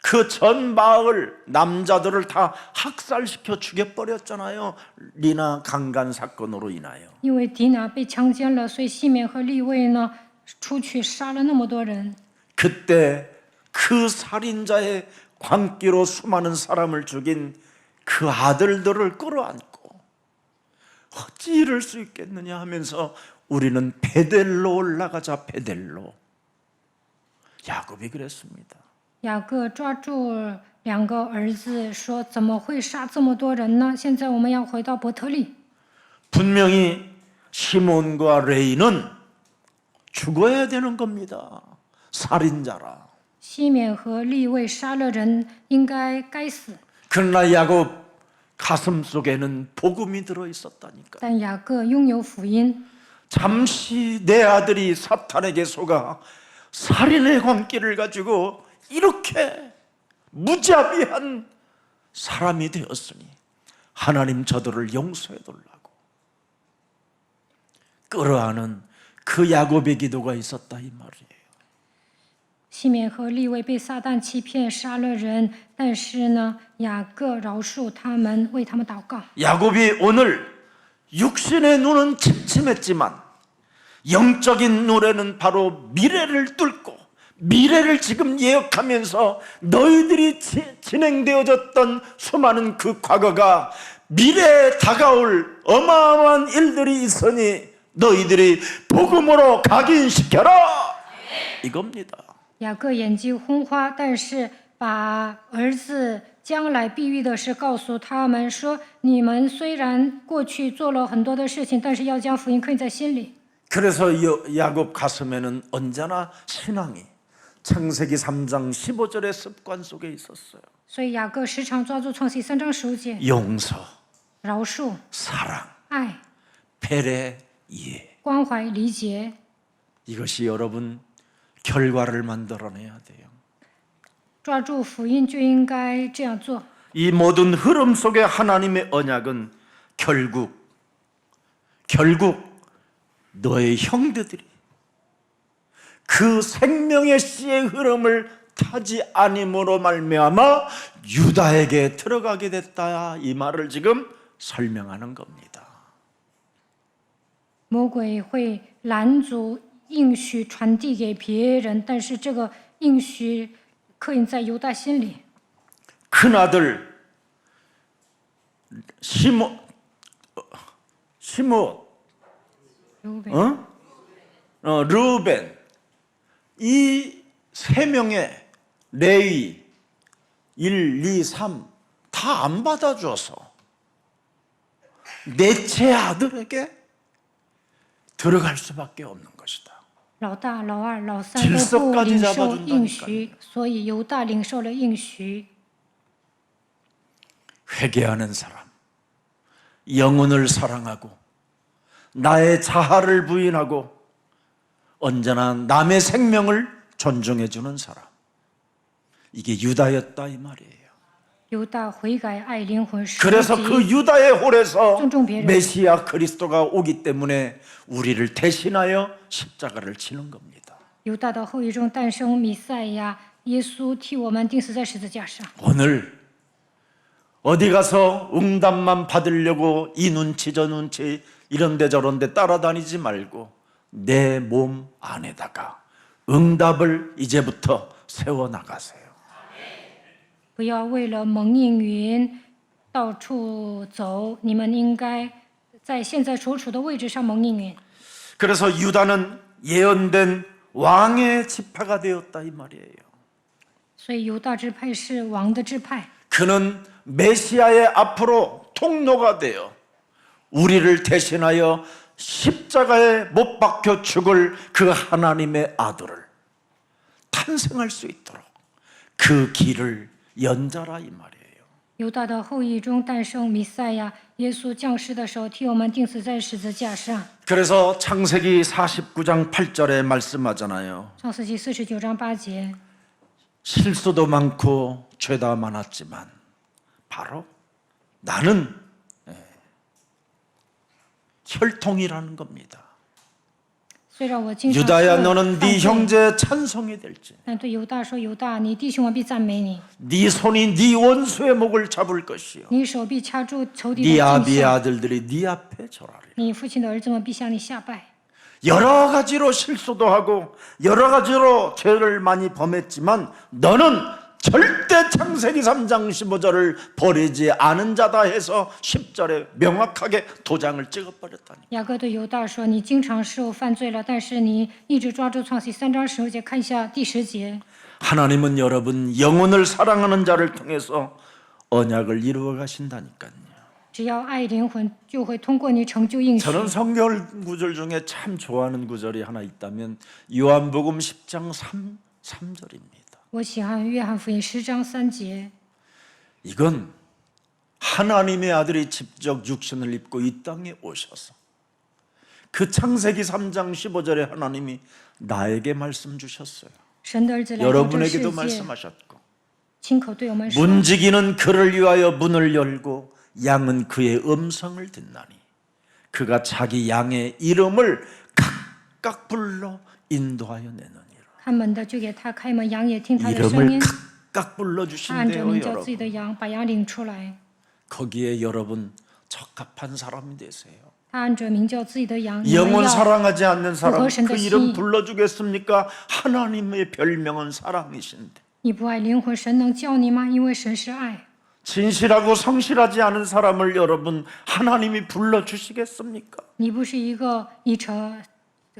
그 전 마을 남자들을 다 학살시켜 죽여버렸잖아요. 리나 강간 사건으로 인하여. 因为迪拿被强奸了，所以西缅和利未呢出去杀了那么多人。 그때 그 살인자의 광기로 수많은 사람을 죽인 그 아들들을 끌어안고 어찌 이럴 수 있겠느냐 하면서 우리는 베델로 올라가자. 베델로. 야곱이 그랬습니다. 雅各抓住2个儿子，说：“怎么会杀这么多人呢？现在我们要回到伯特利。 분명히 시몬과 레이는 죽어야 되는 겁니다. 살인자라. 西缅和利未杀了人，应该死。 그러나 야곱 가슴 속에는 복음이 들어 있었다니까. 但雅各拥有福音， 잠시 내 아들이 사탄에게 속아 살인의 광기를 가지고 이렇게 무자비한 사람이 되었으니 하나님 저들을 용서해 달라고 끌어안은 그 야곱의 기도가 있었다 이 말이에요. 西缅和利未被撒旦欺骗杀了人，但是呢，雅各饶恕他们，为他们祷告。 야곱이 오늘 육신의 눈은 침침했지만 영적인 눈에는 바로 미래를 뚫고 미래를 지금 예언하면서 너희들이 진행되어졌던 수많은 그 과거가 미래에 다가올 어마어마한 일들이 있으니 너희들이 복음으로 각인시켜라 이겁니다. 雅各眼睛昏花，但是把儿子将来必遇的事告诉他们说：你们虽然过去做了很多的事情，但是要将福音刻印在心里。 그래서 야곱 가슴에는 언제나 신앙이 창세기 3장 15절의 습관 속에 있었어요. 所以雅各时常抓住创世记3章15节， 용서, 饶恕、 사랑, 爱、 배려, 이해. 关怀、理解。 이것이 여러분 결과를 만들어내야 돼요. 抓住福音就应该这样做。 이 모든 흐름 속에 하나님의 언약은 결국 너의 형제들이 그 생명의 씨의 흐름을 타지 않음으로 말미암아 유다에게 들어가게 됐다 이 말을 지금 설명하는 겁니다. 魔鬼会拦阻应许传递给别人，但是这个应许刻印在犹大心里。 큰아들 시므온 르우벤 이 세 명의 레위 1, 2, 3 다 안 받아줘서 넷째 아들에게 들어갈 수밖에 없는 것이다. 老大、老二、老三都不领受应许，所以犹大领受了应许。 회개하는 사람, 영혼을 사랑하고 나의 자아를 부인하고 언제나 남의 생명을 존중해주는 사람, 이게 유다였다 이 말이에요. 犹大悔改爱灵魂， 그래서 그 유다의 홀에서 尊重别人。 메시아 그리스도가 오기 때문에 우리를 대신하여 십자가를 치는 겁니다. 犹大的后裔中诞生弥赛亚，耶稣替我们钉死在十字架上。 오늘 어디 가서 응답만 받으려고 이 눈치 저 눈치 이런데 저런데 따라다니지 말고 내 몸 안에다가 응답을 이제부터 세워나가세요. 不要为了蒙应允到处走，你们应该在现在所处的位置上蒙应允。 그래서 유다는 예언된 왕의 지파가 되었다 이 말이에요. 所以犹大支派是王的支派， 그는 메시아의 앞으로 통로가 되어 우리를 대신하여 십자가에 못 박혀 죽을 그 하나님의 아들을 탄생할 수 있도록 그 길을 연자라 이 말이에요. 犹大的后裔中诞生弥赛亚，耶稣降世的时候替我们钉死在十字架上。 그래서 창세기 49장 8절에 말씀하잖아요. 创世纪49章8节， 실수도 많고 죄다 많았지만 바로 나는 혈통이라는 겁니다. 虽然我经常 유다야 犯 너는 네 罪， 형제의 찬송이 될지 但对犹大说：“犹大，你弟兄们必赞美你， 네 손이 네 원수의 목을 잡을 것이요 你手必掐住仇敌 네 的颈 아비의 项， 아들들이 네 앞에 절하리. 你父亲的儿子们必向你下拜。” 여러 가지로 실수도 하고 여러 가지로 죄를 많이 범했지만 너는 절대 창세기 3장 15절을 버리지 않은 자다 해서 10절에 명확하게 도장을 찍어버렸다니. 雅各对犹大说：“你经常受犯罪了，但是你一直抓住创世记3章15节，看一下第10节。 하나님은 여러분 영혼을 사랑하는 자를 통해서 언약을 이루어 가신다니까요. 只要爱灵魂，就会通过你成就应许。 저는 성경 구절 중에 참 좋아하는 구절이 하나 있다면 요한복음 10장 3절입니다. 我喜欢约翰福音10章3节， 이건 하나님의 아들이 직접 육신을 입고 이 땅에 오셔서 그 창세기 3장 15절에 하나님이 나에게 말씀 주셨어요. 神的儿子来到这世 여러분에게도 界， 말씀하셨고 亲口对我们说： 문지기는 그를 위하여 문을 열고 양은 그의 음성을 듣나니 그가 자기 양의 이름을 각각 불러 인도하여 내느니라. 看门的就给他开门，羊也听他的声 이름을 音。 각각 他按着 불러주신대요 名叫自己 여러분. 的羊，把羊领出来。 거기에 여러분 적합한 사람이 되세요. 他按着名叫自己的羊，你们 영원 要 사랑하지 않는 사람 그 부거신의 이름 신. 불러주겠습니까? 하나님의 별명은 사랑이신데. 你不爱灵魂，神能叫你吗？因为神是爱。 진실하고 성실하지 않은 사람을 여러분 하나님이 불러주시겠습니까? 你不是一个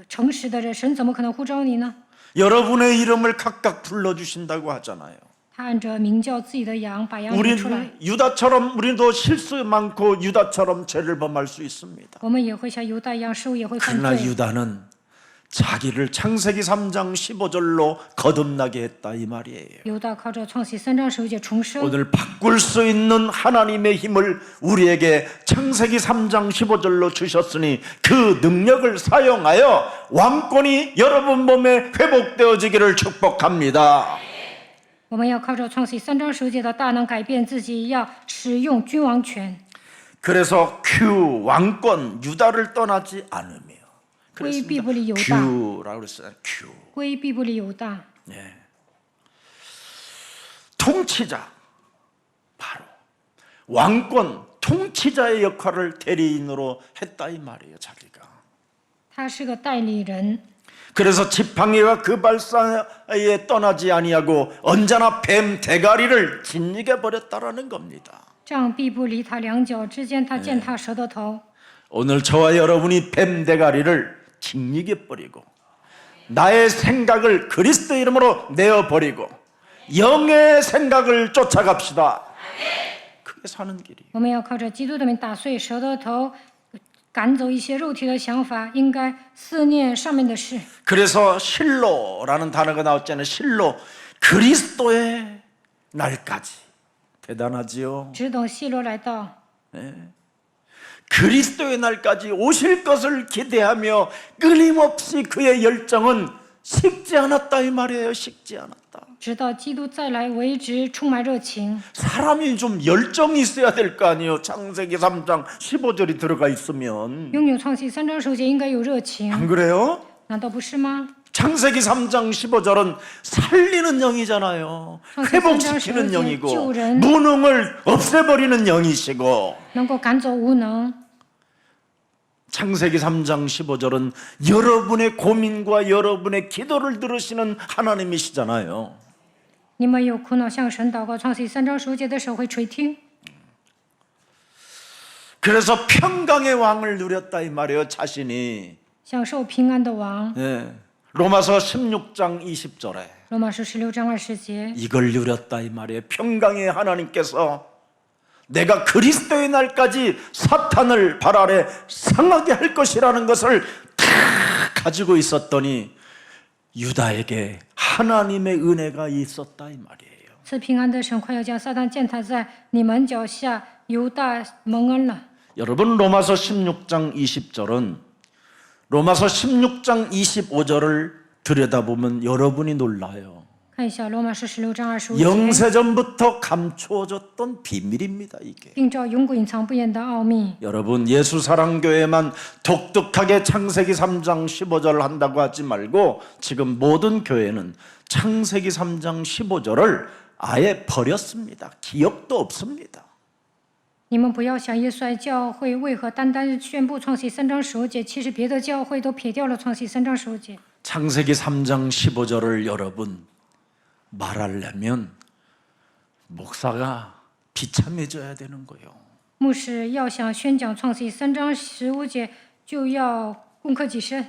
诚实的人，神怎么可能呼召你呢？ 여러분의 이름을 각각 불러주신다고 하잖아요. 他按着名叫自己的羊，把羊领出来。 우리는 유다처럼 우리도 실수 많고 유다처럼 죄를 범할 수 있습니다. 我们也会像犹大一样，失误也会犯 그러나 罪。 유다는 자기를 창세기 3장 15절로 거듭나게 했다 이 말이에요. 犹大靠着创世3章15节重生。 오늘 바꿀 수 있는 하나님의 힘을 우리에게 창세기 3장 15절로 주셨으니 그 능력을 사용하여 왕권이 여러분 몸에 회복되어지기를 축복합니다. 我们要靠着创世3章15节的大能改变自己，要使用君王权， 그래서 그 왕권 유다를 떠나지 않으며 规避不离犹大， 규라고 그랬어요. 규. 规避不离犹大。 예. 통치자 바로 왕권 통치자의 역할을 대리인으로 했다 이 말이에요. 자기가. 他是个代理人， 그래서 지팡이와 그 발사에 떠나지 아니하고 언제나 뱀 대가리를 짓이겨 버렸다라는 겁니다. 杖必不离他两脚之间，他践踏蛇的头。 오늘 저와 여러분이 뱀 대가리를 짓이겨 버리고 나의 생각을 그리스도 이름으로 내어 버리고 영의 생각을 쫓아갑시다. 그게 사는 길이에요. 我们要靠着基督的名打碎蛇的头，赶走一些肉体的想法，应该思念上面的事。 그래서 실로라는 단어가 나왔잖아요. 실로 그리스도의 날까지 대단하지요. 只等希罗来到， 그리스도의 날까지 오실 것을 기대하며 끊임없이 그의 열정은 식지 않았다 이 말이에요. 식지 않았다. 直到基督再来为止，充满热情。 사람이 좀 열정이 있어야 될 거 아니에요. 창세기 3장 15절이 들어가 있으면 拥有创世3章15节应该有热情， 안 그래요? 难道不是吗？ 창세기 3장 15절은 살리는 영이잖아요. 회복시키는 영이고 무능을 없애버리는 영이시고 能够赶走无能。 창세기 3장 15절은 여러분의 고민과 여러분의 기도를 들으시는 하나님이시잖아요. 你们有苦恼向神祷告，创世3章15节的时候会垂听。 그래서 평강의 왕을 누렸다 이 말이에요. 자신이. 享受平安的王。 예. 로마서 16장 20절에 罗马书16章20节， 이걸 누렸다 이 말이에요. 평강의 하나님께서 내가 그리스도의 날까지 사탄을 발 아래 상하게 할 것이라는 것을 다 가지고 있었더니 유다에게 하나님의 은혜가 있었다 이 말이에요. 赐平安的神快要将撒旦践踏在你们脚下，犹大蒙恩了。 여러분 로마서 16장 20절은 로마서 16장 25절을 들여다보면 여러분이 놀라요. 看一下罗马书16章25节， 영세전부터 감추어졌던 비밀입니다. 이게 并照永古隐藏不言的奥秘。 여러분 예수사랑교회만 독특하게 창세기 3장 15절을 한다고 하지 말고 지금 모든 교회는 창세기 3장 15절을 아예 버렸습니다. 기억도 없습니다. 你们不要想耶稣爱教会为何单单宣布创世3章15节，其实别的教会都撇掉了创世3章15节。 창세기 3장 15절을 여러분 말하려면 목사가 비참해져야 되는 거예요. 牧师要想宣讲创世3章15节，就要攻克己身，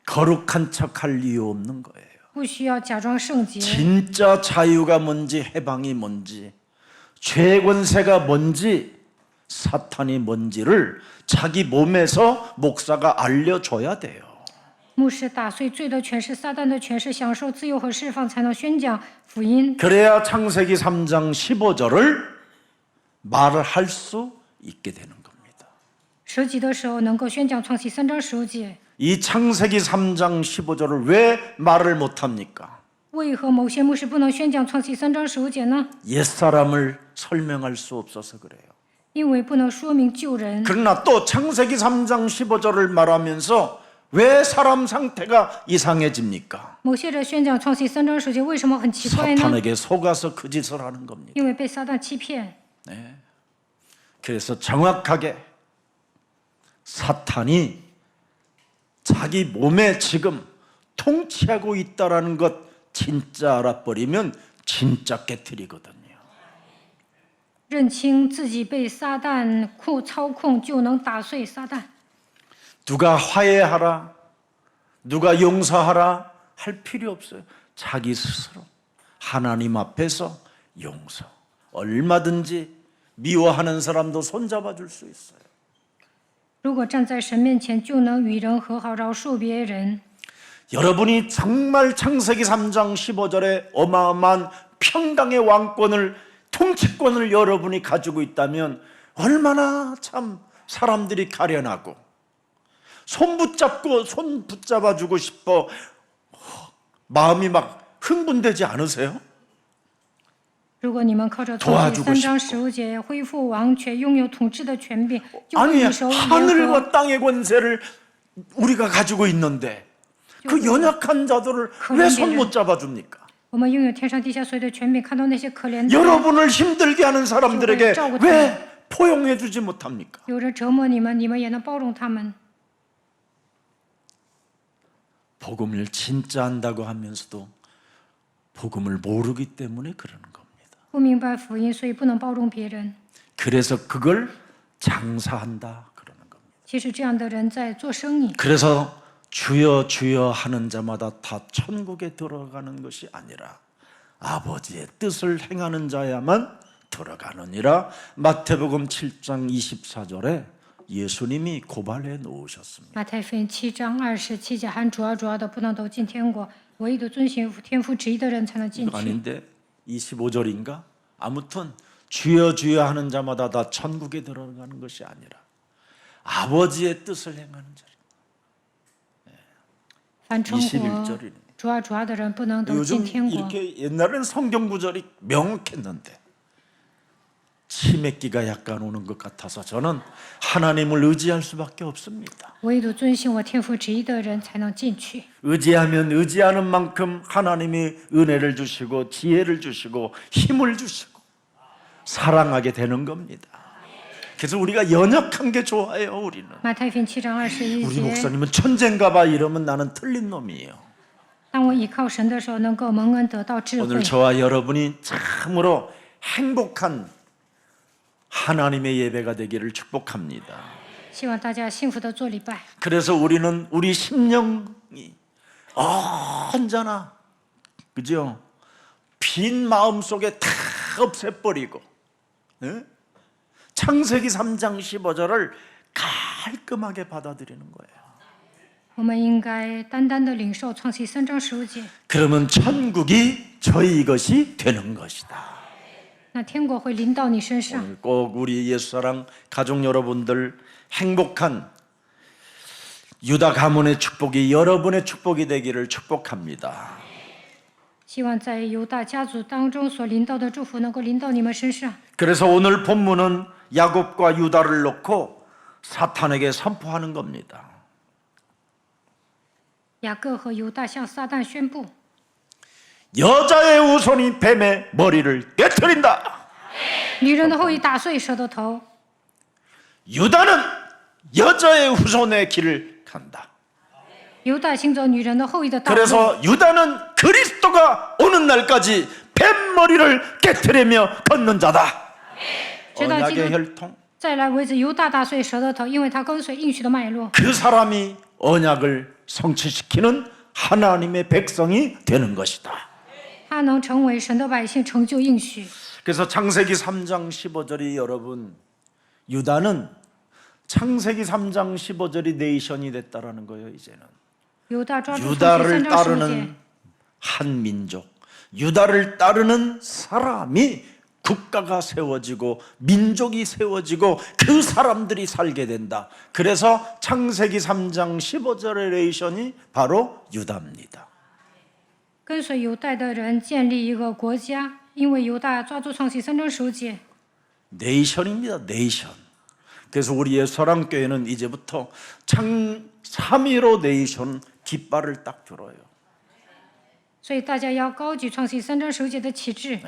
거룩한 척할 이유 없는 거예요. 不需要假装圣洁。 진짜 자유가 뭔지 해방이 뭔지 죄 권세가 뭔지 사탄이 뭔지를 자기 몸에서 목사가 알려줘야 돼요. 牧师打碎罪的权势、撒旦的权势，享受自由和释放，才能宣讲福音。 그래야 창세기 3장 15절을 말을 할 수 있게 되는 겁니다. 舍己的时候能够宣讲创世3章15节。 이 창세기 3장 15절을 왜 말을 못합니까? 为何某些牧师不能宣讲创世3章15节呢？ 옛사람을 설명할 수 없어서 그래요. 因为不能说明旧人。 그러나 또 창세기 3장 15절을 말하면서 왜 사람 상태가 이상해집니까? 某些人宣讲创世纪3章10节，为什么很奇怪呢？ 사탄에게 속아서 그 짓을 하는 겁니다. 因为被撒旦欺骗。 그래서 정확하게 사탄이 자기 몸에 지금 통치하고 있다라는 것 진짜 알아버리면 진짜 깨트리거든요. 认清自己被撒旦操控，就能打碎撒旦。 누가 화해하라, 누가 용서하라 할 필요 없어요. 자기 스스로 하나님 앞에서 용서. 얼마든지 미워하는 사람도 손잡아 줄 수 있어요. 如果站在神面前，就能与人和好，饶恕别人。 여러분이 정말 창세기 3장 15절에 어마어마한 평강의 왕권을 통치권을 여러분이 가지고 있다면 얼마나 참 사람들이 가련하고 손 붙잡아 주고 싶어 마음이 막 흥분되지 않으세요? 如果你们靠着创世纪3章15节恢复王权，拥有统治的权柄，就会 아니 与手联合。 하늘과 땅의 권세를 우리가 가지고 있는데 그 연약한 자들을 왜 손 못 잡아 줍니까? 我们拥有天上地下所有的权柄，看到那些可怜的人， 여러분을 힘들게 하는 사람들에게 왜 포용해 주지 못합니까? 有人折磨你们，你们也能包容他们。 복음을 진짜 안다고 하면서도 복음을 모르기 때문에 그러는 겁니다. 不明白福音，所以不能包容别人。 그래서 그걸 장사한다 그러는 겁니다. 其实这样的人在做生意。 그래서 주여 주여 하는 자마다 다 천국에 들어가는 것이 아니라 아버지의 뜻을 행하는 자야만 들어가느니라. 마태복음 7장 24절에 예수님이 고발해 놓으셨습니다. 马太福音7章27节喊主要的不能都进天国，唯独遵循天父旨意的人才能进去。 아닌데 25절인가? 아무튼 주여 주여 하는 자마다 다 천국에 들어가는 것이 아니라 아버지의 뜻을 행하는 자. 凡成活 21절이네. 主要的人不能都 요즘 进天国。 이렇게 옛날에는 성경 구절이 명확했는데 치맥기가 약간 오는 것 같아서 저는 하나님을 의지할 수밖에 없습니다. 唯独遵行我天父旨意的人才能进去。 의지하면 의지하는 만큼 하나님이 은혜를 주시고 지혜를 주시고 힘을 주시고 사랑하게 되는 겁니다. 그래서 우리가 연약한 게 좋아요. 우리는 马太福音7章 우리 21节， 목사님은 천재인가 봐 이러면 나는 틀린 놈이에요. 当我倚靠神的时候，能够蒙恩得到智慧 오늘 。 저와 여러분이 참으로 행복한 하나님의 예배가 되기를 축복합니다. 希望大家幸福的做礼拜。 그래서 우리는 우리 심령이 언제나 그죠? 빈 마음 속에 다 없애버리고 예? 창세기 3장 15절을 깔끔하게 받아들이는 거예요. 我们应该单单的领受创世纪3章15节， 그러면 천국이 저희 것이 되는 것이다. 那天国会临到你身上。 오늘 꼭 우리 예수사랑 가족 여러분들 행복한 유다 가문의 축복이 여러분의 축복이 되기를 축복합니다. 希望在犹大家族当中所临到的祝福能够临到你们身上。 그래서 오늘 본문은 야곱과 유다를 놓고 사탄에게 선포하는 겁니다. 雅各和犹大向撒旦宣布， 여자의 후손이 뱀의 머리를 깨트린다. 女人的后裔打碎蛇的头。 유다는 여자의 후손의 길을 간다. 犹大行走女人的后裔的道路。 그래서 유다는 그리스도가 오는 날까지 뱀 머리를 깨트리며 걷는 자다. 直到基 언약의 督 혈통. 再来为止，犹大打碎蛇的头，因为他跟随应许的脉络。 그 사람이 언약을 성취시키는 하나님의 백성이 되는 것이다. 他能成为神的百姓，成就应许。 그래서 창세기 3장 15절이 여러분 유다는 창세기 3장 15절이 네이션이 됐다라는 거예요. 이제는 犹大抓住创世 유다를 3章15节 따르는 한 민족, 유다를 따르는 사람이 국가가 세워지고 민족이 세워지고 그 사람들이 살게 된다. 그래서 창세기 3장 15절의 네이션이 바로 유다입니다. 跟随犹大的人建立一个国家，因为犹大抓住创世3章15节。 네이션입니다. 네이션. 그래서 우리의 사랑교회는 이제부터 3.15 네이션 깃발을 딱 들어요. 所以大家要高举创世纪3章10节的旗帜，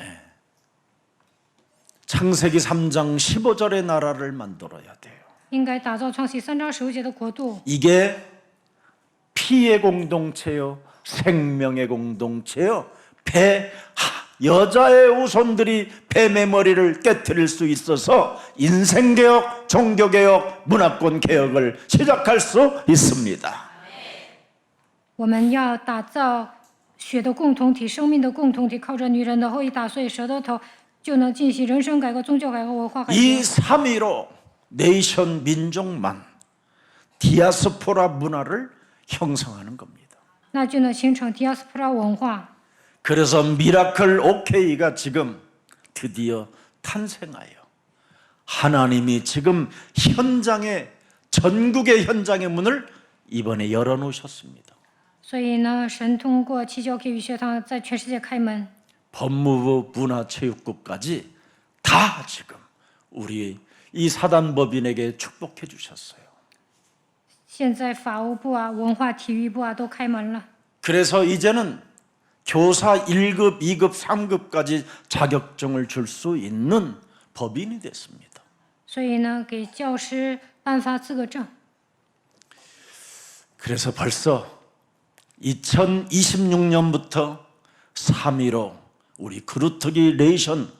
창세기 3장 15절의 나라를 만들어야 돼요. 应该打造创世纪3章10节的国度。 이게 피의 공동체요, 생명의 공동체요, 여자의 후손들이 뱀의 머리를 깨트릴 수 있어서 인생개혁, 종교개혁, 문화권개혁을 시작할 수 있습니다. 我们要打造血的共同体、生命的共同体，靠着女人的后裔打碎蛇的头，就能进行人生改革、宗教改革、文化改革。 이 3.15 네이션 민족만 디아스포라 문화를 형성하는 겁니다. 那就能形成迪亚斯普拉文化。 그래서 미라클 OK가 지금 드디어 탄생하여 하나님이 지금 현장에 전국의 현장의 문을 이번에 열어놓으셨습니다. 所以呢，神通过七教 K 语学堂在全世界开门， 법무부 문화체육국까지 다 지금 우리 이 사단법인에게 축복해 주셨어요. 现在法务部啊、文化体育部啊都开门了。 그래서 이제는 교사 1급, 2급, 3급까지 자격증을 줄 수 있는 법인이 됐습니다. 所以呢，给教师颁发资格证。 그래서 벌써 2026년부터 3.15 우리 그루터기 레이션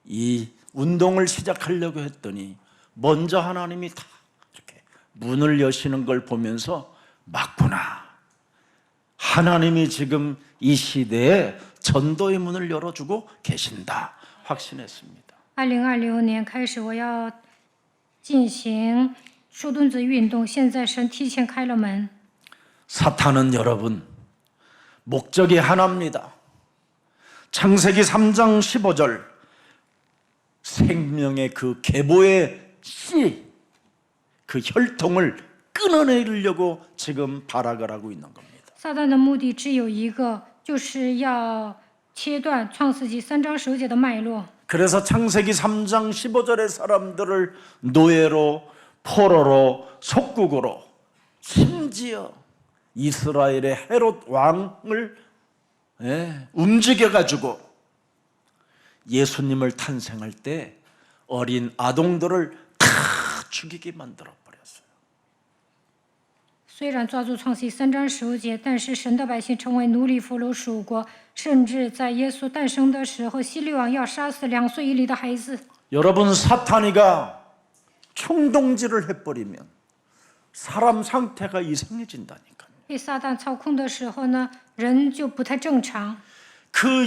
이 운동을 시작하려고 했더니 먼저 하나님이 다 이렇게 문을 여시는 걸 보면서 맞구나. 하나님이 지금 이 시대에 전도의 문을 열어주고 계신다 확신했습니다. 2026年开始，我要进行树墩子运动。现在神提前开了门。 사탄은 여러분 목적이 하나입니다. 창세기 3장 15절 생명의 그 계보의 씨, 그 혈통을 끊어내려고 지금 발악을 하고 있는 겁니다. 撒旦的目的只有一个，就是要切断创世纪3章10节的脉络。 그래서 창세기 3장 15절의 사람들을 노예로 포로로 속국으로 심지어 이스라엘의 헤롯 왕을 움직여가지고 예수님을 탄생할 때 어린 아동들을 다 죽이게 만들어 버렸어요. 虽然抓住创世纪3章10节，但是神的百姓成为奴隶俘虏属国，甚至在耶稣诞生的时候，希律王要杀死2岁以里的孩子。 여러분 사탄이가 충동질을 해버리면 사람 상태가 이상해진다니까요. 被撒旦操控的时候呢，人就不太正常。 그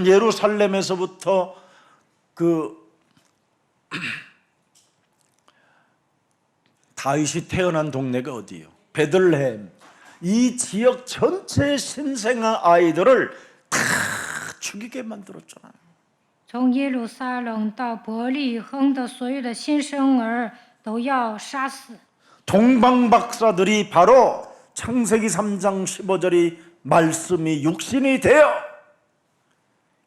예루살렘에서부터 그 다윗이 태어난 동네가 어디예요? 베들레헴. 이 지역 전체의 신생아 아이들을 다 죽이게 만들었잖아요. 从耶路撒冷到伯利恒的所有的新生儿都要杀死。 동방박사들이 바로 창세기 3장 15절이 말씀이 육신이 되어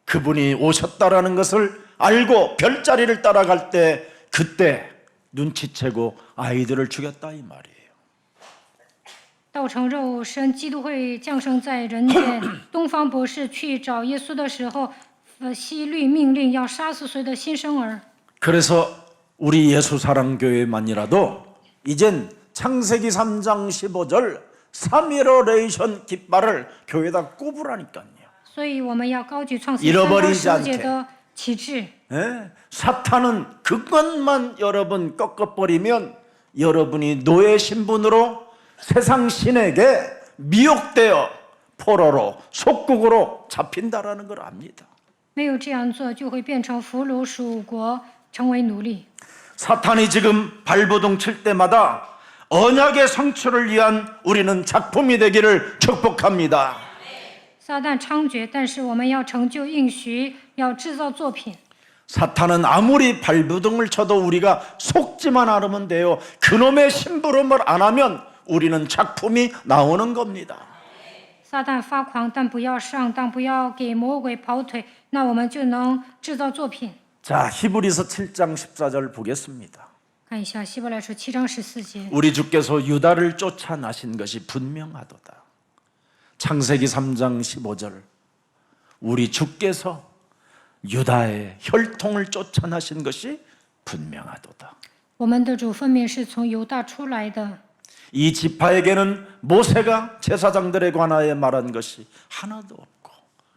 그분이 오셨다라는 것을 알고 별자리를 따라갈 때 그때 눈치채고 아이들을 죽였다 이 말이에요. 道成肉身，基督会降生在人间。东方博士去找耶稣的时候，希律命令要杀死所有的新生儿。 그래서 우리 예수사랑교회만이라도 이젠 창세기 3장 15절 3.15 레이션 깃발을 교회에다 꼽으라니까요. 所以我们要高举创世纪3章10节的旗帜。 사탄은 그것만 여러분 꺾어버리면 여러분이 노예 신분으로 세상 신에게 미혹되어 포로로 속국으로 잡힌다라는 걸 압니다. 没有这样做，就会变成俘虏属国，成为奴隶。 사탄이 지금 발버둥 칠 때마다 언약의 성취를 위한 우리는 작품이 되기를 축복합니다. 撒旦猖獗，但是我们要成就应许，要制造作品。 사탄은 아무리 발버둥을 쳐도 우리가 속지만 않으면 돼요. 그놈의 심부름을 안 하면 우리는 작품이 나오는 겁니다. 撒旦发狂，但不要上当，不要给魔鬼跑腿，那我们就能制造作品。 자, 히브리서 7장 14절 보겠습니다. 看一下希伯来书7章14节， 우리 주께서 유다를 쫓아나신 것이 분명하도다. 창세기 3장 15절 우리 주께서 유다의 혈통을 쫓아나신 것이 분명하도다. 我们的主分明是从犹大出来的。 이 지파에게는 모세가 제사장들에 관하여 말한 것이 하나도 없고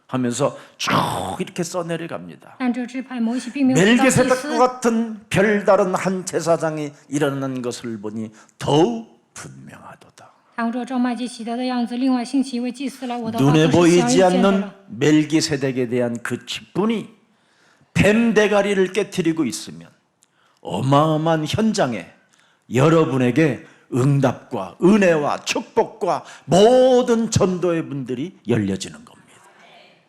하면서 쭉 이렇게 써내려갑니다. 但这支派摩西并没有知道祭 멜기세덱과 司 같은 별다른 한 제사장이 일어난 것을 보니 더욱 분명하도다. 倘若照麦基洗德的样子，另外兴起一位祭司来，我的话 눈에 可是显而 보이지 易见的 않는 了。 멜기세덱에 대한 그 직분이 뱀 대가리를 깨뜨리고 있으면 어마어마한 현장에 여러분에게 응답과 은혜와 축복과 모든 전도의 문들이 열려지는 겁니다.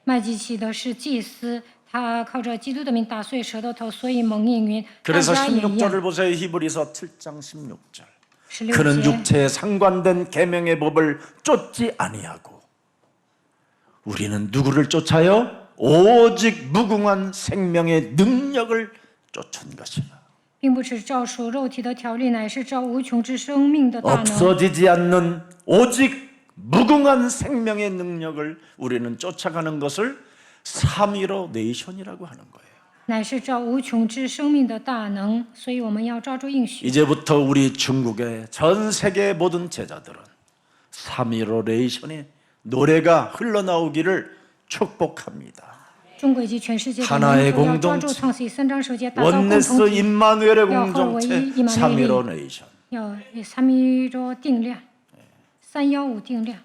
麦基洗德是祭司，他靠着基督的名打碎舌头头，所以蒙应允。大 그래서 家也一 16절을 样。 보세요. 히브리서 7장 16절. 16 그는 节， 육체에 상관된 계명의 법을 쫓지 아니하고 우리는 누구를 쫓아요? 오직 무궁한 생명의 능력을 쫓은 것이라. 并不是照属肉体的条例，乃是照无穷之生命的大能。 없어지지 않는 오직 무궁한 생명의 능력을 우리는 쫓아가는 것을 3.15 네이션이라고 하는 거예요. 乃是照无穷之生命的大能，所以我们要抓住应许。 이제부터 우리 중국의 전 세계 모든 제자들은 3.15 네이션의 노래가 흘러나오기를 축복합니다. 中国以及全世界的 하나의 民族要抓住 공동체 创世3章首节，打造共 원네스 同体， 임마누엘의 야, 공동체 허워이, 이마누엘이. 3.15 네이션. 要315定量，315定量。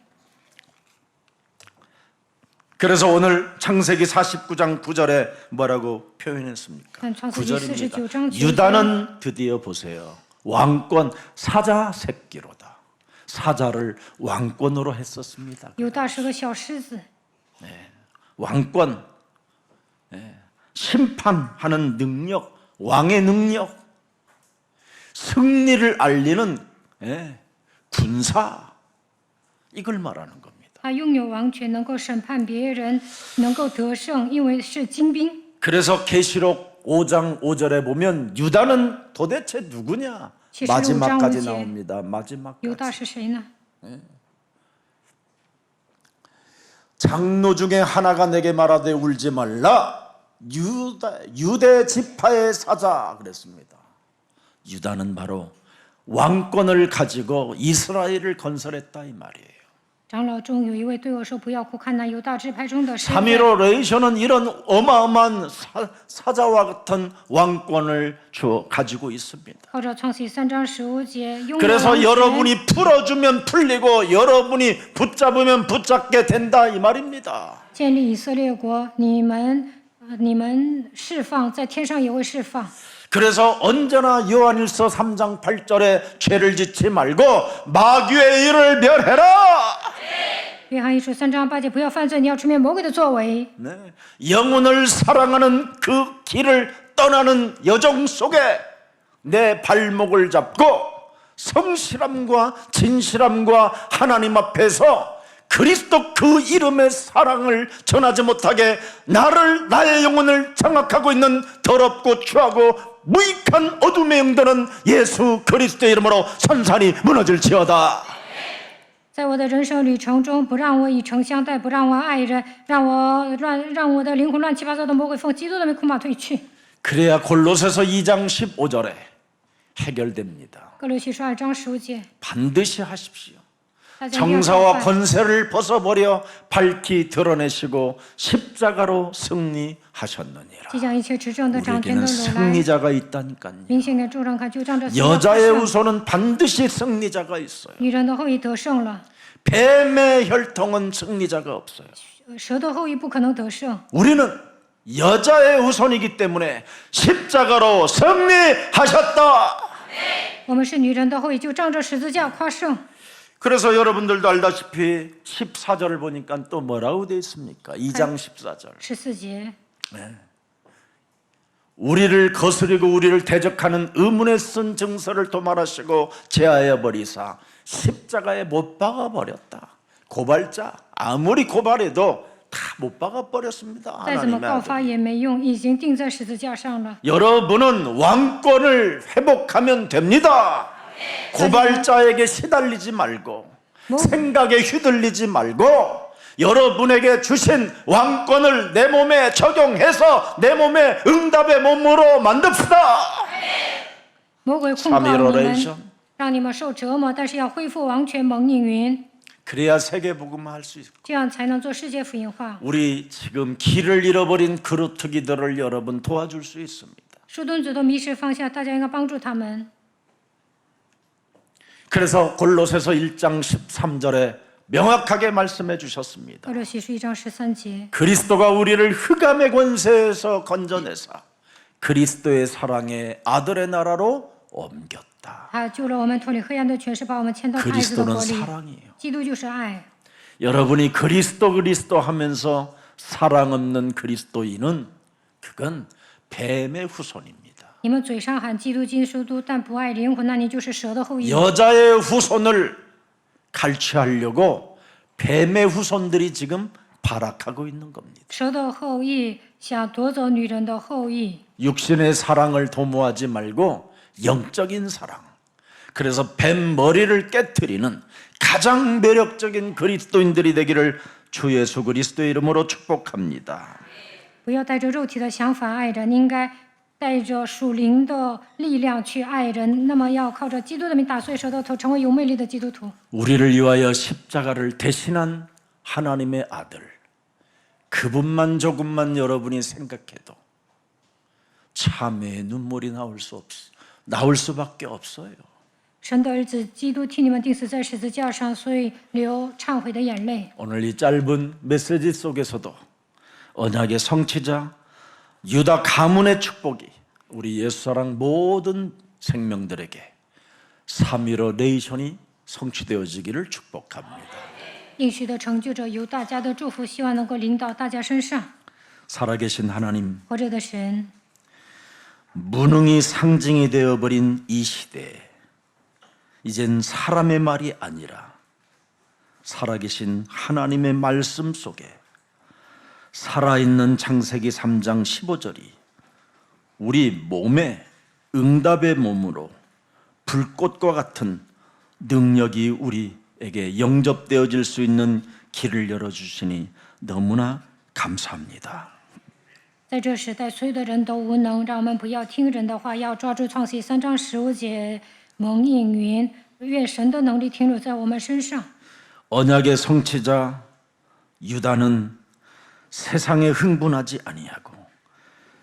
그래서 오늘 창세기 49장 9절에 뭐라고 표현했습니까? 한 창세기 9절입니다. 49장 9절. 유다는 드디어 보세요. 왕권 사자 새끼로다. 사자를 왕권으로 했었습니다. 犹大是个小狮子， 왕권, 심판하는 능력, 왕의 능력, 승리를 알리는 군사, 이걸 말하는 겁니다. 他拥有王权，能够审判别人，能够得胜，因为是精兵。 그래서 계시록 5장 5절에 보면 유다는 도대체 누구냐? 계시록 마지막까지 5장 5절. 나옵니다. 犹 마지막까지. 大是谁呢？ 장로 중에 하나가 내게 말하되 울지 말라. 유대 지파의 사자 그랬습니다. 유다는 바로 왕권을 가지고 이스라엘을 건설했다 이 말이에요. 长老中有一位对我说：“不要哭，看那犹大支派中的狮子。 3.15 레이션은 이런 어마어마한 사자와 같은 왕권을 가지고 있습니다. 靠着创世3章15节，拥有 그래서 王权。 여러분이 풀어주면 풀리고 여러분이 붙잡으면 붙잡게 된다 이 말입니다. 建立以色列国，你们释放，在天上也会释放。 그래서 언제나 요한일서 3장 8절에 죄를 짓지 말고 마귀의 일을 멸해라. 约翰一书3章8节，不要犯罪，你要直面魔鬼的作为。 네. 영혼을 사랑하는 그 길을 떠나는 여정 속에 내 발목을 잡고 성실함과 진실함과 하나님 앞에서 그리스도 그 이름의 사랑을 전하지 못하게 나의 영혼을 장악하고 있는 더럽고 추하고 무익한 어둠의 영들은 예수 그리스도의 이름으로 산산이 무너질지어다. 在我的人生旅程中，不让我以诚相待，不让我爱人，让我的灵魂乱七八糟的魔鬼奉基督的名恐怕退去。 그래야 골로새서 2장 15절에 해결됩니다. 哥罗西书2章15节， 반드시 하십시오. 大家一定要 정사와 照办 권세를 벗어버려 밝히 드러내시고 십자가로 승리하셨느니라. 即将一切执政的掌权 우리에게는 的掳来， 승리자가 있다니까요. 明显的众人看，就仗着死而 여자의 得胜 후손은 반드시 승리자가 있어요. 女人的后裔得胜了， 뱀의 혈통은 승리자가 없어요. 蛇的后裔不可能得胜。 우리는 여자의 후손이기 때문에 십자가로 승리하셨다. 我们是女人的后裔，就仗着十字架夸胜。 그래서 여러분들도 알다시피 14절을 보니까 또 뭐라고 되어 있습니까? 2장 14절. 14节， 우리를 거스리고 우리를 대적하는 의문에 쓴 증서를 도말하시고 제하여 버리사 십자가에 못 박아 버렸다. 고발자 아무리 고발해도 다 못 박아 버렸습니다. 再怎么 하나님의 告 아들. 发也没用，已经钉在十字架上了。 여러분은 왕권을 회복하면 됩니다. 고발자에게 시달리지 말고 생각에 휘둘리지 말고 여러분에게 주신 왕권을 내 몸에 적용해서 내 몸에 응답의 몸으로 만듭시다. 魔鬼控告你 3.15们，让你们受折磨，但是要恢复王权蒙应允， 그래야 세계복음화 할 수 있고 这样才能做世界福音化。 우리 지금 길을 잃어버린 그루트기들을 여러분 도와줄 수 있습니다. 树墩子都迷失方向，大家应该帮助他们。 그래서 골로새서 1장 13절에 명확하게 말씀해 주셨습니다. 或者启示1章13节， 그리스도가 우리를 흑암의 권세에서 건져내사 그리스도의 사랑의 아들의 나라로 옮겼다. 他救了我们脱离黑暗的权势，把我们迁到他爱子的 그리스도는 国里。 사랑이에요. 基督就是爱。 여러분이 그리스도 하면서 사랑 없는 그리스도인은 그건 뱀의 후손입니다. 你们嘴上喊基督，但不爱灵魂，那你就是蛇的后裔。 여자의 후손을 갈취하려고 뱀의 후손들이 지금 발악하고 있는 겁니다. 蛇的后裔想夺走女人的后裔， 육신의 사랑을 도모하지 말고 영적인 사랑. 그래서 뱀 머리를 깨트리는 가장 매력적인 그리스도인들이 되기를 주 예수 그리스도의 이름으로 축복합니다. 不要带着肉体的想法爱人，应该带着属灵的力量去爱人。那么要靠着基督的名打碎蛇的头，成为有魅力的基督徒。 우리를 위하여 십자가를 대신한 하나님의 아들. 그분만 조금만 여러분이 생각해도 참회의 눈물이 나올 수밖에 없어요. 神的儿子基督替你们钉死在十字架上，所以流忏悔的眼泪。 오늘 이 짧은 메시지 속에서도 언약의 성취자 유다 가문의 축복이 우리 예수사랑 모든 생명들에게 3.15 네이션이 성취되어지기를 축복합니다. 应许的成就者有大家的祝福，希望能够临到大家身上。 살아계신 하나님, 活着的神， 무능이 상징이 되어버린 이 시대에 이젠 사람의 말이 아니라 살아계신 하나님의 말씀 속에 살아있는 창세기 3장 15절이 우리 몸에 응답의 몸으로 불꽃과 같은 능력이 우리에게 영접되어질 수 있는 길을 열어주시니 너무나 감사합니다. 在这时代，所有的人都无能，让我们不要听人的话，要抓住创世3章15节蒙应允，愿神的能力停留在我们身上。 언약의 성취자 유다는 세상에 흥분하지 아니하고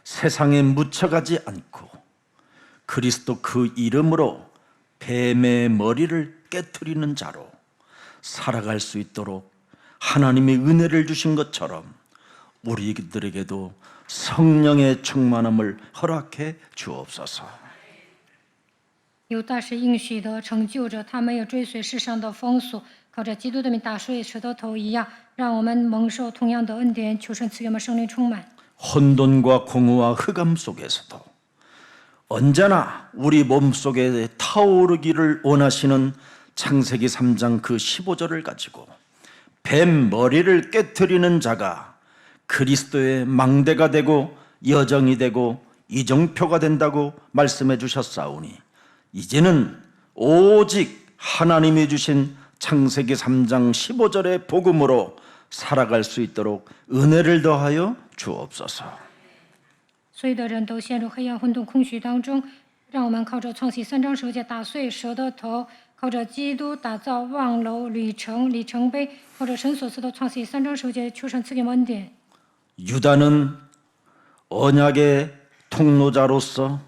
세상에 묻혀가지 않고 그리스도 그 이름으로 뱀의 머리를 깨트리는 자로 살아갈 수 있도록 하나님의 은혜를 주신 것처럼 우리들에게도 성령의 충만함을 허락해 주옵소서. 犹大是应许的成就者，他没有追随世上的风俗，靠着基督的名打碎蛇的头一样，让我们蒙受同样的恩典。求神赐给我们圣灵充满。 혼돈과 공허와 흑암 속에서도 언제나 우리 몸속에 타오르기를 원하시는 창세기 3장 그 15절을 가지고 뱀 머리를 깨트리는 자가 그리스도의 망대가 되고 여정이 되고 이정표가 된다고 말씀해 주셨사오니 이제는 오직 하나님이 주신 창세기 3장 15절의 복음으로 살아갈 수 있도록 은혜를 더하여 주옵소서. 所有的人都陷入黑暗、混沌、空虚当中，让我们靠着创世3章15节打碎蛇的头，靠着基督打造望楼、里程碑，靠着神所赐的创世3章15节，求神赐给我们恩典。 유다는 언약의 통로자로서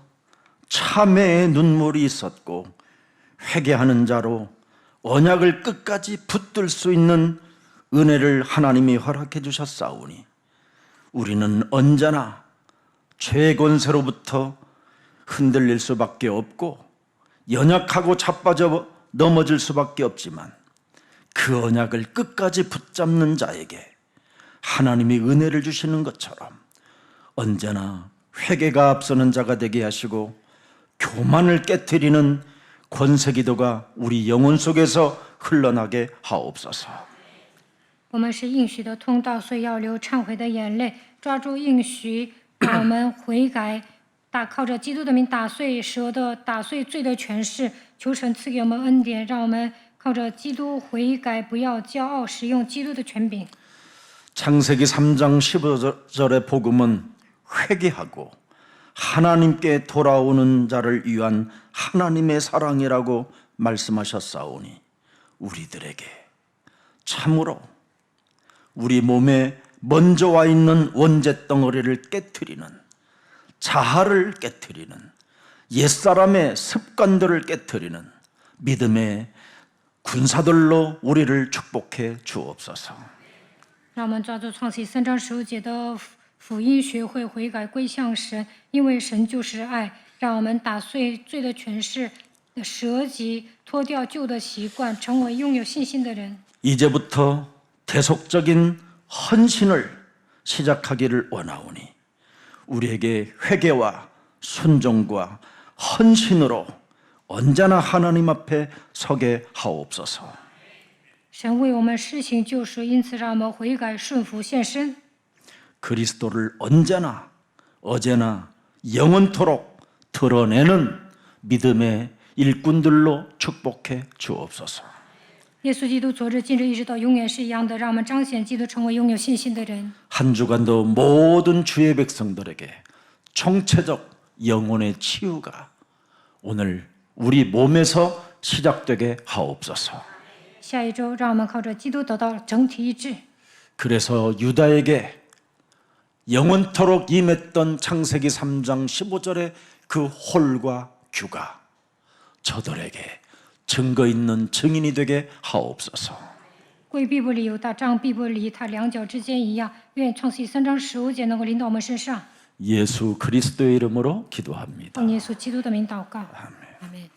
참회의 눈물이 있었고 회개하는 자로 언약을 끝까지 붙들 수 있는 은혜를 하나님이 허락해 주셨사오니 우리는 언제나 죄의 권세로부터 흔들릴 수밖에 없고 연약하고 자빠져 넘어질 수밖에 없지만 그 언약을 끝까지 붙잡는 자에게 하나님이 은혜를 주시는 것처럼 언제나 회개가 앞서는 자가 되게 하시고 교만을 깨트리는 권세기도가 우리 영혼 속에서 흘러나게 하옵소서. 我们是应许的通道，所以要流忏悔的眼泪，抓住应许，让我们悔改，靠着基督的名打碎蛇的、打碎罪的权势。求神赐给我们恩典，让我们靠着基督悔改，不要骄傲，使用基督的权柄。 창세기 3장 15절의 복음은 회개하고 하나님께 돌아오는 자를 위한 하나님의 사랑이라고 말씀하셨사오니 우리들에게 참으로 우리 몸에 먼저 와 있는 원죄 덩어리를 깨트리는 자아를 깨트리는 옛사람의 습관들을 깨트리는 믿음의 군사들로 우리를 축복해 주옵소서. 让我们抓住创世3章15节的福音，学会悔改归向神，因为神就是爱。让我们打碎罪的权势，舍己，脱掉旧的习惯，成为拥有信心的人。 이제부터 대속적인 헌신을 시작하기를 원하오니 우리에게 회개와 순종과 헌신으로 언제나 하나님 앞에 서게 하옵소서. 神为我们施行救赎，因此让我们悔改顺服献身。 그리스도를 언제나 어제나 영원토록 드러내는 믿음의 일꾼들로 축복해 주옵소서. 耶稣基督昨日、今日一直到永远是一样的，让我们彰显基督，成为拥有信心的人。 한 주간도 모든 주의 백성들에게 총체적 영혼의 치유가 오늘 우리 몸에서 시작되게 하옵소서. 下一周，让我们靠着基督得到整体医治。 그래서 유다에게 영원토록 임했던 창세기 3장 15절의 그 홀과 규가 저들에게 증거 있는 증인이 되게 하옵소서. 贵必不离犹大，杖必不离他两脚之间一样。愿创世记3章15节能够临到我们身上。 예수 그리스도의 이름으로 기도합니다. 奉耶稣基督的名祷告。阿门。